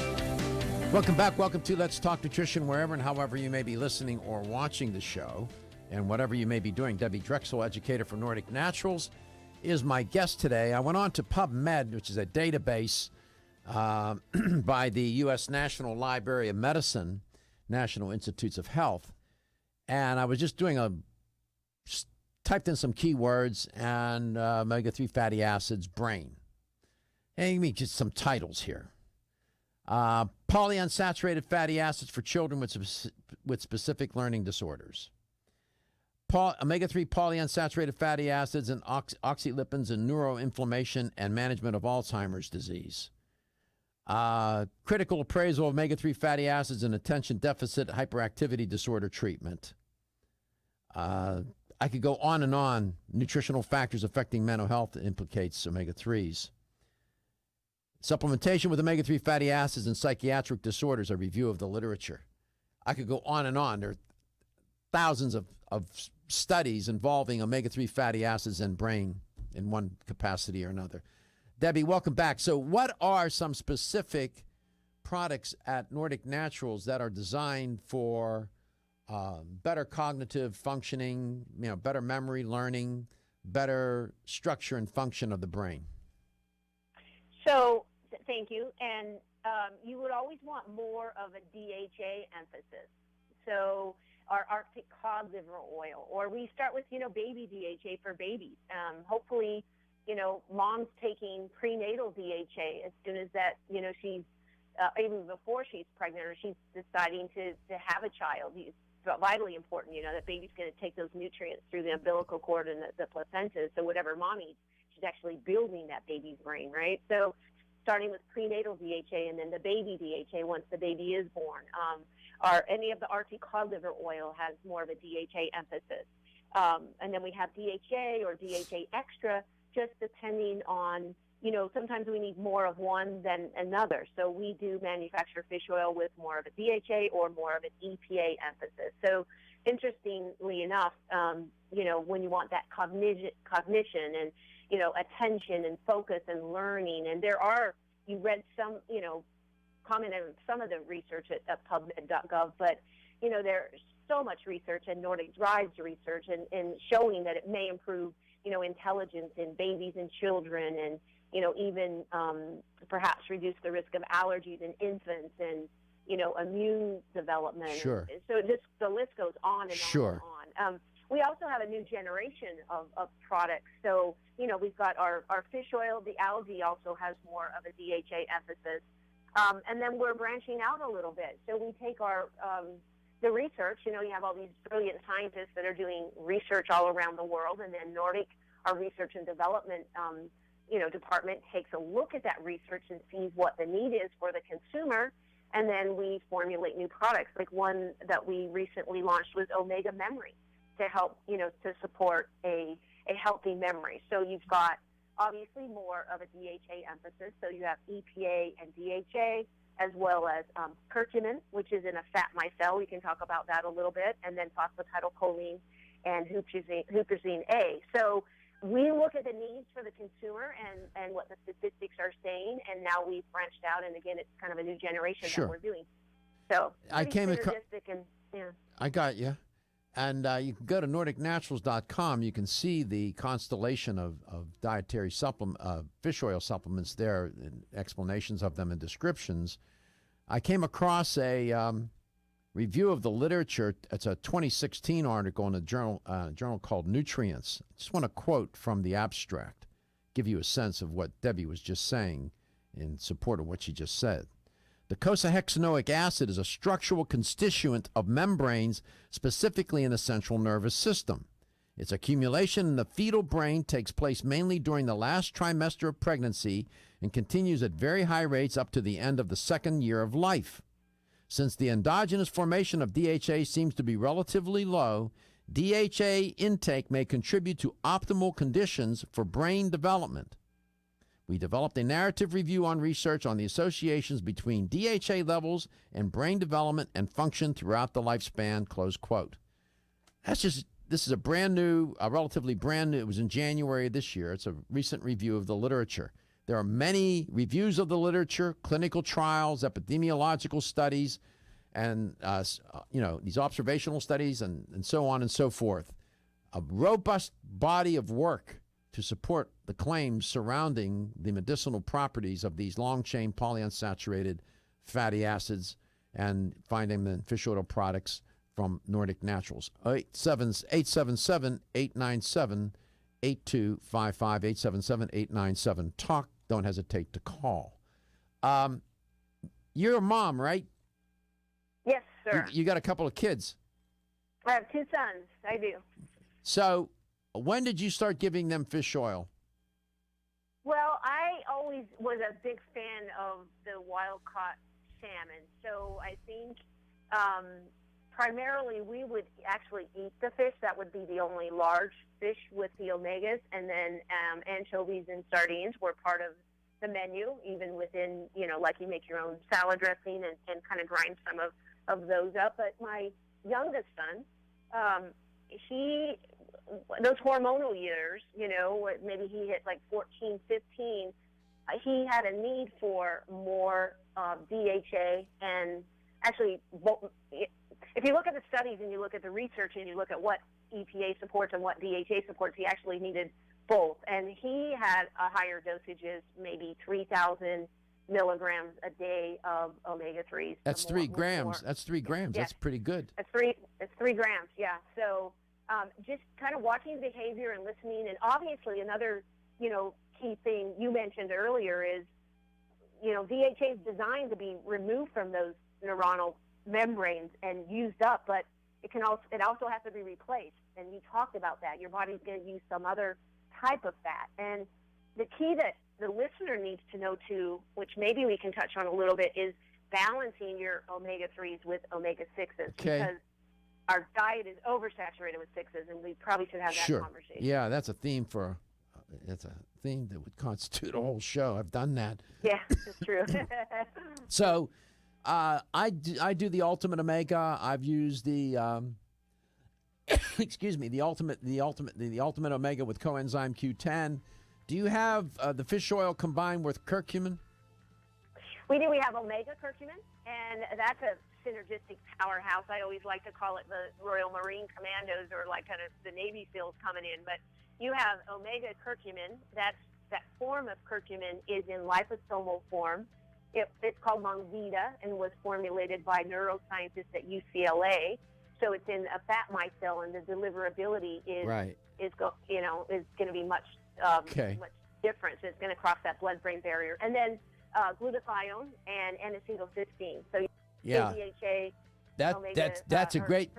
Welcome back. Welcome to Let's Talk Nutrition, wherever and however you may be listening or watching the show, and whatever you may be doing. Debbie Drecksel, educator for Nordic Naturals, is my guest today. I went on to PubMed, which is a database by the U.S. National Library of Medicine, National Institutes of Health, and I was just typed in some keywords, and omega-3 fatty acids, brain. Hey, let me get some titles here. Polyunsaturated fatty acids for children with specific learning disorders. Omega-3 polyunsaturated fatty acids and oxylipins in neuroinflammation and management of Alzheimer's disease. Critical appraisal of omega-3 fatty acids in attention deficit hyperactivity disorder treatment. I could go on and on. Nutritional factors affecting mental health implicates omega-3s. Supplementation with omega-3 fatty acids in psychiatric disorders, a review of the literature. I could go on and on. There are thousands of studies involving omega-3 fatty acids and brain in one capacity or another. Debbie, welcome back. So what are some specific products at Nordic Naturals that are designed for better cognitive functioning, better memory, learning, better structure and function of the brain? So, thank you. And you would always want more of a DHA emphasis. So, our Arctic cod liver oil, or we start with, baby DHA for babies. Hopefully, mom's taking prenatal DHA as soon as that, she's, even before she's pregnant or she's deciding to have a child. It's vitally important, that baby's going to take those nutrients through the umbilical cord and the placenta. So whatever mom eats, she's actually building that baby's brain, right? So starting with prenatal DHA and then the baby DHA once the baby is born. Any of the Arctic cod liver oil has more of a DHA emphasis. And then we have DHA or DHA extra, just depending on, sometimes we need more of one than another. So we do manufacture fish oil with more of a DHA or more of an EPA emphasis. So interestingly enough, when you want that cognition and, attention and focus and learning, and you read some, commented on some of the research at PubMed.gov, but, there's so much research, and Nordic drives research and showing that it may improve, intelligence in babies and children, and, even perhaps reduce the risk of allergies in infants and, immune development. Sure. And so the list goes on and sure. on and on. We also have a new generation of products. So, we've got our fish oil. The algae also has more of a DHA emphasis. And then we're branching out a little bit. So we take the research, you have all these brilliant scientists that are doing research all around the world. And then Nordic, our research and development, department takes a look at that research and sees what the need is for the consumer. And then we formulate new products. Like one that we recently launched was Omega Memory to help, to support a healthy memory. So you've got obviously more of a DHA emphasis. So you have EPA and DHA, as well as curcumin, which is in a fat micelle. We can talk about that a little bit. And then phosphatidylcholine and huperzine A. So we look at the needs for the consumer and what the statistics are saying. And now we've branched out. And again, it's kind of a new generation Sure. that we're doing. So I came across. Yeah. I got you. And you can go to NordicNaturals.com. You can see the constellation of dietary fish oil supplements there, and explanations of them and descriptions. I came across a review of the literature. It's a 2016 article in a journal called Nutrients. I just want to quote from the abstract, give you a sense of what Debbie was just saying in support of what she just said. Docosahexaenoic acid is a structural constituent of membranes, specifically in the central nervous system. Its accumulation in the fetal brain takes place mainly during the last trimester of pregnancy and continues at very high rates up to the end of the second year of life. Since the endogenous formation of DHA seems to be relatively low, DHA intake may contribute to optimal conditions for brain development. We developed a narrative review on research on the associations between DHA levels and brain development and function throughout the lifespan, close quote. This is a relatively brand new, it was in January of this year. It's a recent review of the literature. There are many reviews of the literature, clinical trials, epidemiological studies, and these observational studies and so on and so forth. A robust body of work to support the claims surrounding the medicinal properties of these long-chain polyunsaturated fatty acids and finding them in fish oil products from Nordic Naturals. 877-897-8255, 877-897-TALK. Don't hesitate to call. You're a mom, right? Yes, sir. You got a couple of kids. I have 2 sons. I do. So when did you start giving them fish oil? Well, I always was a big fan of the wild-caught salmon. So I think primarily we would actually eat the fish. That would be the only large fish with the omegas. And then anchovies and sardines were part of the menu, even within, like you make your own salad dressing and kind of grind some of those up. But my youngest son, those hormonal years, maybe he hit like 14, 15, he had a need for more DHA. And actually, if you look at the studies and you look at the research and you look at what EPA supports and what DHA supports, he actually needed both. And he had a higher dosages, maybe 3,000 milligrams a day of omega-3s. That's 3 grams. That's 3 grams. Yes. That's pretty good. It's 3 grams, yeah. So just kind of watching behavior and listening. And obviously another, key thing you mentioned earlier is, DHA is designed to be removed from those neuronal membranes and used up, but it also has to be replaced. And you talked about that. Your body's going to use some other type of fat. And the key that the listener needs to know too, which maybe we can touch on a little bit, is balancing your omega-3s with omega-6s. Okay. Because our diet is oversaturated with 6s, and we probably should have that conversation. Yeah, that's a theme that's a theme that would constitute a whole show. I've done that. Yeah, it's true. So I do the Ultimate Omega. I've used the the Ultimate Omega with coenzyme Q10. Do you have the fish oil combined with curcumin? We do. We have omega curcumin, and that's a synergistic powerhouse. I always like to call it the Royal Marine Commandos, or like kind of the Navy SEALs coming in. But you have omega curcumin. That form of curcumin is in liposomal form. It's called Longvita and was formulated by neuroscientists at UCLA. So it's in a fat micelle, and the deliverability is going to be much different. So it's going to cross that blood-brain barrier. And then glutathione and N-acetylcysteine. So DHA. That's a great.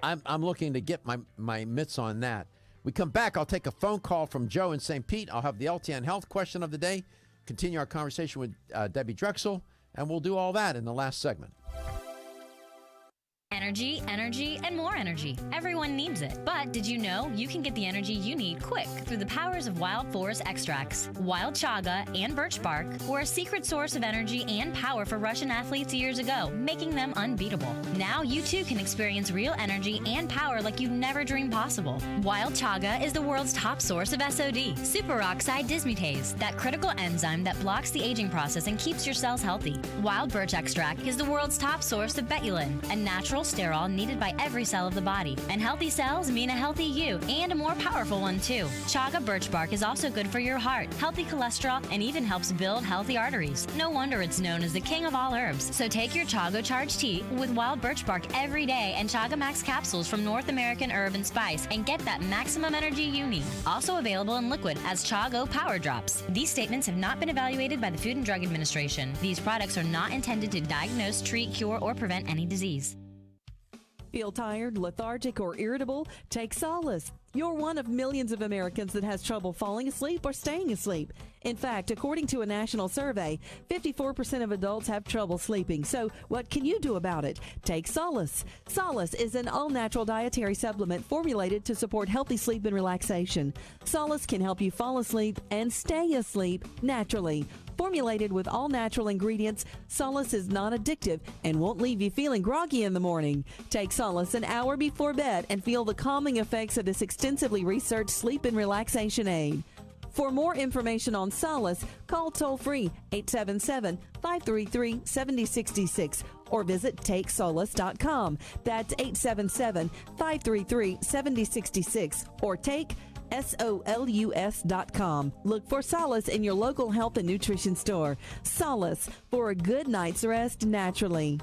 I'm looking to get my mitts on that. We come back. I'll take a phone call from Joe in St. Pete. I'll have the LTN Health question of the day. Continue our conversation with Debbie Drecksel, and we'll do all that in the last segment. Energy, energy, and more energy. Everyone needs it. But did you know you can get the energy you need quick through the powers of wild forest extracts? Wild chaga and birch bark were a secret source of energy and power for Russian athletes years ago, making them unbeatable. Now you too can experience real energy and power like you never dreamed possible. Wild chaga is the world's top source of SOD, superoxide dismutase, that critical enzyme that blocks the aging process and keeps your cells healthy. Wild birch extract is the world's top source of betulin, a natural cholesterol needed by every cell of the body. And healthy cells mean a healthy you, and a more powerful one too. Chaga birch bark is also good for your heart, healthy cholesterol, and even helps build healthy arteries. No wonder it's known as the king of all herbs. So take your Chaga Charge tea with wild birch bark every day and Chaga Max capsules from North American Herb and Spice and get that maximum energy you need. Also available in liquid as Chago Power Drops. These statements have not been evaluated by the Food and Drug Administration. These products are not intended to diagnose, treat, cure, or prevent any disease. Feel tired, lethargic, or irritable? Take solace. You're one of millions of Americans that has trouble falling asleep or staying asleep. In fact, according to a national survey, 54% of adults have trouble sleeping. So what can you do about it? Take Solace. Solace is an all-natural dietary supplement formulated to support healthy sleep and relaxation. Solace can help you fall asleep and stay asleep naturally. Formulated with all-natural ingredients, Solace is non-addictive and won't leave you feeling groggy in the morning. Take Solace an hour before bed and feel the calming effects of this extensively researched sleep and relaxation aid. For more information on Solace, call toll-free 877-533-7066 or visit takesolace.com. That's 877-533-7066 or take SOLUS.com. Look for Solace in your local health and nutrition store. Solace for a good night's rest naturally.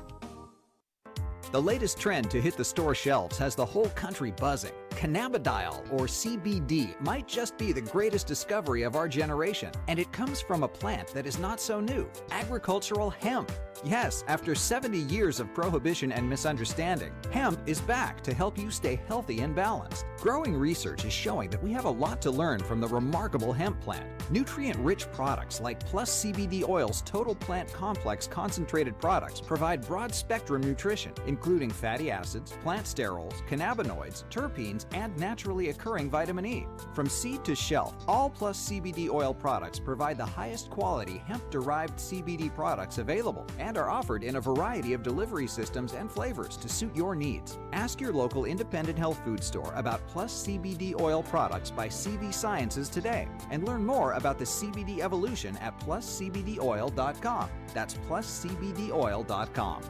The latest trend to hit the store shelves has the whole country buzzing. Cannabidiol, or CBD, might just be the greatest discovery of our generation, and it comes from a plant that is not so new, agricultural hemp. Yes, after 70 years of prohibition and misunderstanding, hemp is back to help you stay healthy and balanced. Growing research is showing that we have a lot to learn from the remarkable hemp plant. Nutrient-rich products like Plus CBD Oil's Total Plant Complex concentrated products provide broad-spectrum nutrition, including fatty acids, plant sterols, cannabinoids, terpenes, and naturally occurring vitamin E. From seed to shelf, all Plus CBD Oil products provide the highest quality hemp-derived CBD products available and are offered in a variety of delivery systems and flavors to suit your needs. Ask your local independent health food store about Plus CBD Oil products by CV Sciences today and learn more about the CBD evolution at pluscbdoil.com. That's pluscbdoil.com.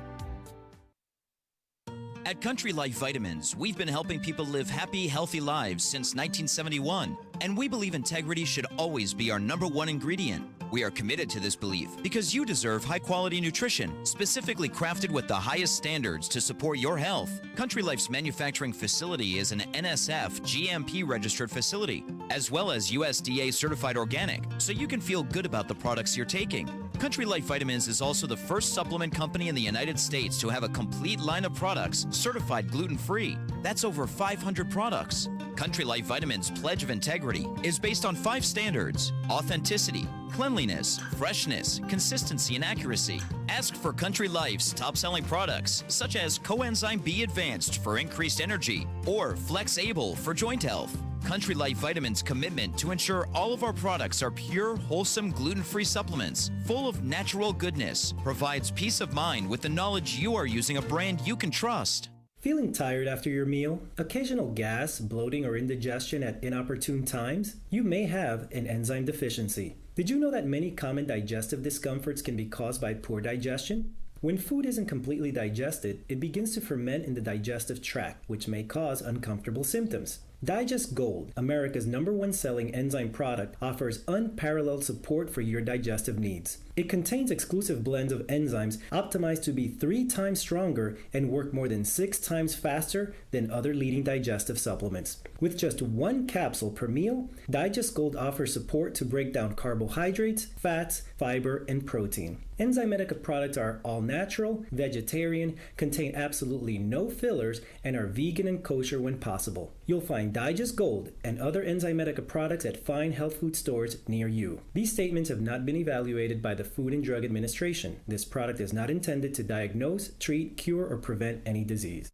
At Country Life Vitamins, we've been helping people live happy, healthy lives since 1971, and we believe integrity should always be our #1 ingredient. We are committed to this belief because you deserve high-quality nutrition, specifically crafted with the highest standards to support your health. Country Life's manufacturing facility is an NSF GMP-registered facility, as well as USDA-certified organic, so you can feel good about the products you're taking. Country Life Vitamins is also the first supplement company in the United States to have a complete line of products certified gluten-free. That's over 500 products. Country Life Vitamins' pledge of integrity is based on 5 standards: authenticity, cleanliness, freshness, consistency, and accuracy. Ask for Country Life's top-selling products, such as Coenzyme B Advanced for increased energy or Flex Able for joint health. Country Life Vitamins' commitment to ensure all of our products are pure, wholesome, gluten-free supplements full of natural goodness provides peace of mind with the knowledge you are using a brand you can trust. Feeling tired after your meal? Occasional gas, bloating, or indigestion at inopportune times? You may have an enzyme deficiency. Did you know that many common digestive discomforts can be caused by poor digestion? When food isn't completely digested, it begins to ferment in the digestive tract, which may cause uncomfortable symptoms. Digest Gold, America's #1 selling enzyme product, offers unparalleled support for your digestive needs. It contains exclusive blends of enzymes optimized to be 3 times stronger and work more than 6 times faster than other leading digestive supplements. With just 1 capsule per meal, Digest Gold offers support to break down carbohydrates, fats, fiber, and protein. Enzymedica products are all natural, vegetarian, contain absolutely no fillers, and are vegan and kosher when possible. You'll find Digest Gold and other Enzymedica products at fine health food stores near you. These statements have not been evaluated by the Food and Drug Administration. This product is not intended to diagnose, treat, cure, or prevent any disease.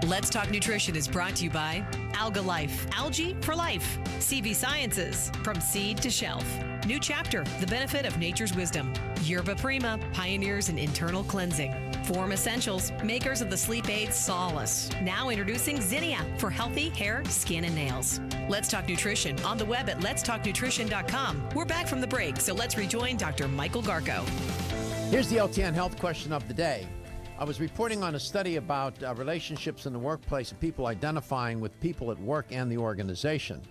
Let's Talk Nutrition is brought to you by Alga Life, Algae for Life, CV Sciences, from seed to shelf. New Chapter, the benefit of nature's wisdom. Yerba Prima, pioneers in internal cleansing. Form Essentials, makers of the sleep aid Solace. Now introducing Zinnia for healthy hair, skin, and nails. Let's Talk Nutrition on the web at letstalknutrition.com. We're back from the break, so let's rejoin Dr. Michael Garko. Here's the LTN health question of the day. I was reporting on a study about relationships in the workplace and people identifying with people at work and the organization.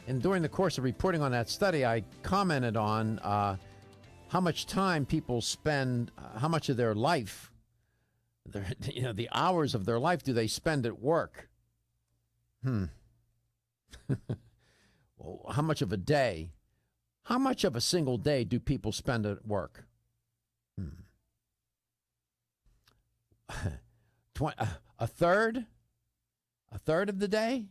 And during the course of reporting on that study, I commented on how much time people spend, how much of their life, the hours of their life do they spend at work? Well, how much of a day? How much of a single day do people spend at work? A third? A third of the day?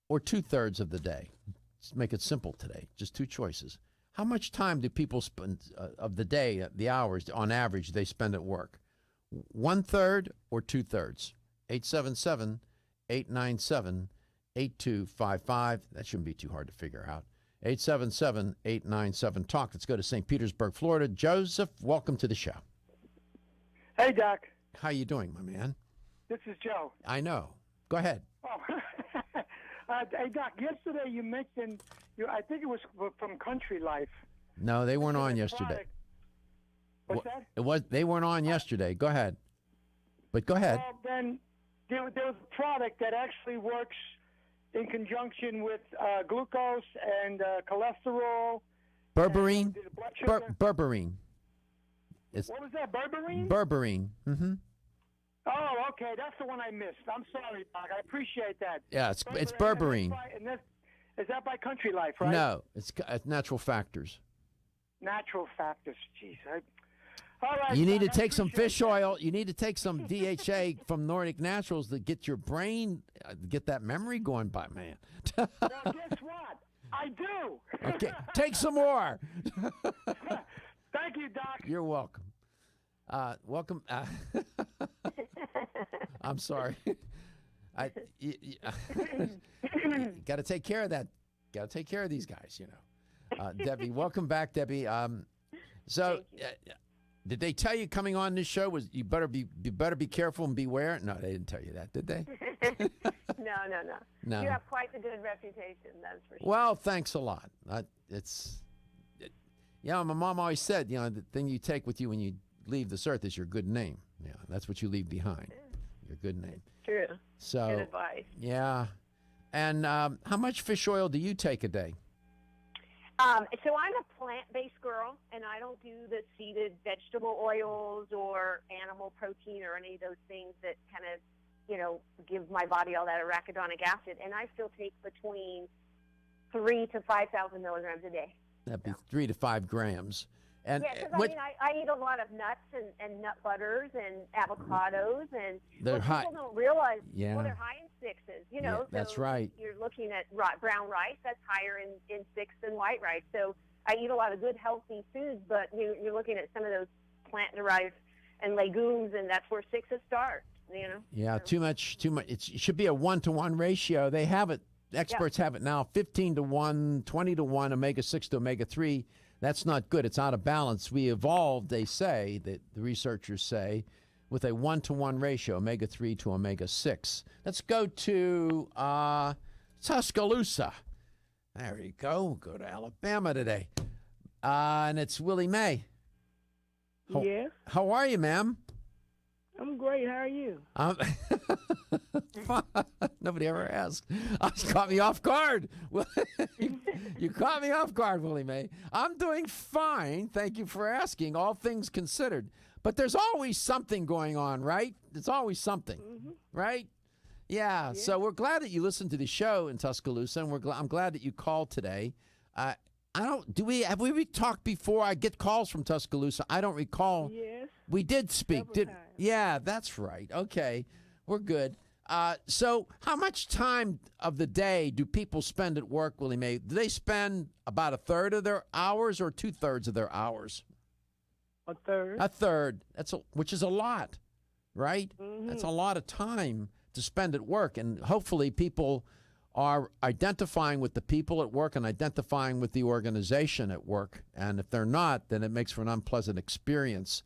Or 2/3 of the day? Let's make it simple today. Just two choices. How much time do people spend of the day, the hours, on average, they spend at work? 1/3 or 2/3? 877-897-8255. That shouldn't be too hard to figure out. 877-897-TALK. Let's go to St. Petersburg, Florida. Joseph, welcome to the show. Hey, Doc. How you doing, my man? This is Joe. I know. Go ahead. Oh. Hey, Doc, yesterday you mentioned, I think it was from Country Life. No, they weren't on yesterday. What's that? They weren't on yesterday. Go ahead. But go ahead. Well, then there was a product that actually works in conjunction with glucose and cholesterol. Berberine? And blood sugar. Berberine. What was that, berberine? Berberine. Mm-hmm. Oh, okay. That's the one I missed. I'm sorry, Doc. I appreciate that. Yeah, it's berberine. Is that by Country Life, right? No, it's Natural Factors. Natural Factors. Jeez. All right. You need to Doc, take some fish oil. You need to take some DHA from Nordic Naturals to get your brain, get that memory going by, man. Well, guess what? I do. Okay, take some more. Thank you, Doc. You're welcome. Welcome. I'm sorry. You got to take care of that. Got to take care of these guys, you know. Debbie, welcome back, Debbie. Did they tell you coming on this show was you better be careful and beware? No, they didn't tell you that, did they? No. You have quite a good reputation, that's for sure. Well, thanks a lot. My mom always said, the thing you take with you when you leave this earth is your good name. Yeah, that's what you leave behind. Your good name. True. So, good advice. Yeah. And how much fish oil do you take a day? So I'm a plant-based girl, and I don't do the seeded vegetable oils or animal protein or any of those things that kind of, give my body all that arachidonic acid. And I still take between 3,000 to 5,000 milligrams a day. That'd be 3 to 5 grams. And yeah, because I eat a lot of nuts and nut butters and avocados, and they're high. People don't realize, yeah. Well, they're high in sixes, Yeah, that's right. You're looking at brown rice, that's higher in six than white rice. So I eat a lot of good, healthy foods, but you're looking at some of those plant-derived and legumes, and that's where sixes start, Yeah, too much. It should be a 1-to-1 ratio. They have it. Experts have it now, 15-to-1, 20-to-1, omega-6 to omega-3. That's not good. It's out of balance. We evolved, they say, that the researchers say, with a 1-to-1 ratio, omega-3 to omega-6. Let's go to Tuscaloosa. There you go. Go to Alabama today. And it's Willie Mae. Yes. How are you, ma'am? I'm great. How are you? Nobody ever asked. Caught me off guard. You caught me off guard, Willie Mae. I'm doing fine. Thank you for asking, all things considered. But there's always something going on, right? There's always something, right? Yeah. So we're glad that you listened to the show in Tuscaloosa, and I'm glad that you called today. Have we talked before? I get calls from Tuscaloosa. I don't recall. Yes. We did speak. Yeah, that's right. Okay. We're good. So how much time of the day do people spend at work, Willie Mae? Do they spend about a third of their hours or 2/3 of their hours? A third. A third. Which is a lot, right? That's a lot of time to spend at work. And hopefully people are identifying with the people at work and identifying with the organization at work. And if they're not, then it makes for an unpleasant experience.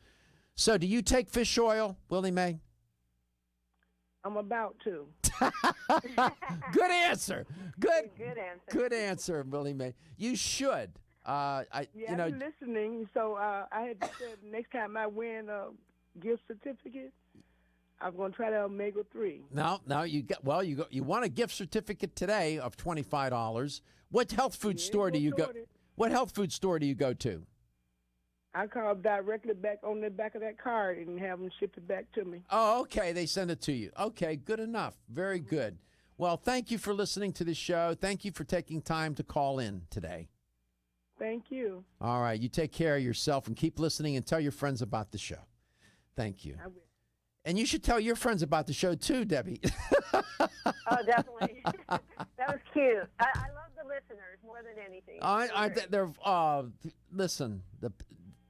So, do you take fish oil, Willie Mae? I'm about to. Good answer. Good answer. Good answer, Willie Mae. You should. I've been listening, so I had said next time I win a gift certificate, I'm going to try the omega-3. No, you want a gift certificate today of $25. What health food store do you go? What health food store do you go to? I call directly back on the back of that card and have them ship it back to me. Oh, okay. They send it to you. Okay, good enough. Very good. Well, thank you for listening to the show. Thank you for taking time to call in today. Thank you. All right. You take care of yourself and keep listening and tell your friends about the show. Thank you. I will. And you should tell your friends about the show too, Debbie. Oh, definitely. That was cute. I love the listeners more than anything. Listen,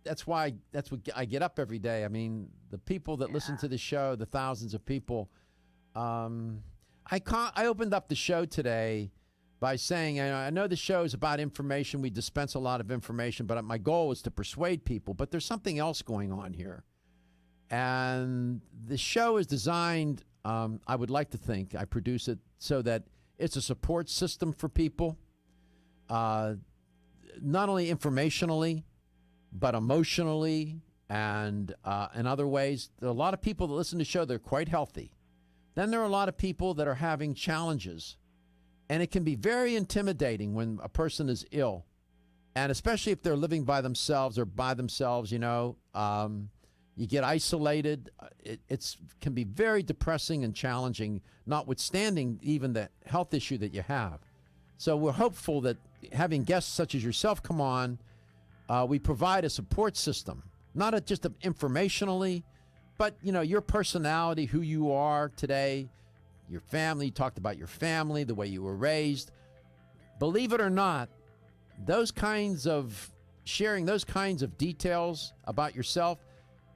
that's what I get up every day. I mean, the people that listen to the show, the thousands of people. I opened up the show today by saying, I know the show is about information. We dispense a lot of information, but my goal is to persuade people. But there's something else going on here. And the show is designed, I would like to think, I produce it so that it's a support system for people, not only informationally, but emotionally and in other ways. There are a lot of people that listen to the show, they're quite healthy. Then there are a lot of people that are having challenges. And it can be very intimidating when a person is ill. And especially if they're living by themselves, you get isolated. It can be very depressing and challenging, notwithstanding even the health issue that you have. So we're hopeful that having guests such as yourself come on, we provide a support system, not just informationally, but, your personality, who you are today, your family. You talked about your family, the way you were raised. Believe it or not, sharing those kinds of details about yourself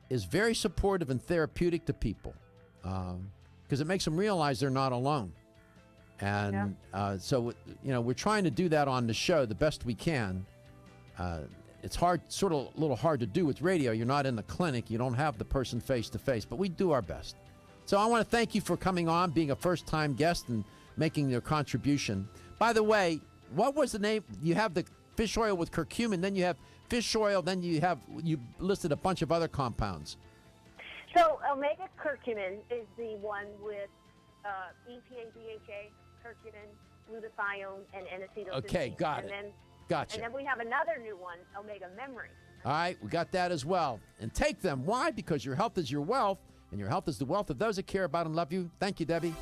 is very supportive and therapeutic to people because it makes them realize they're not alone. And so, we're trying to do that on the show the best we can. It's a little hard to do with radio. You're not in the clinic. You don't have the person face to face, but we do our best. So I want to thank you for coming on, being a first-time guest and making your contribution. By the way, what was the name? You have the fish oil with curcumin, then you have fish oil, then you listed a bunch of other compounds. So omega curcumin is the one with EPA, DHA, curcumin, glutathione, and N-acetylcysteine. Okay, got it. Gotcha. And then we have another new one, omega memory. All right, we got that as well. And take them. Why? Because your health is your wealth, and your health is the wealth of those that care about and love you. Thank you, Debbie.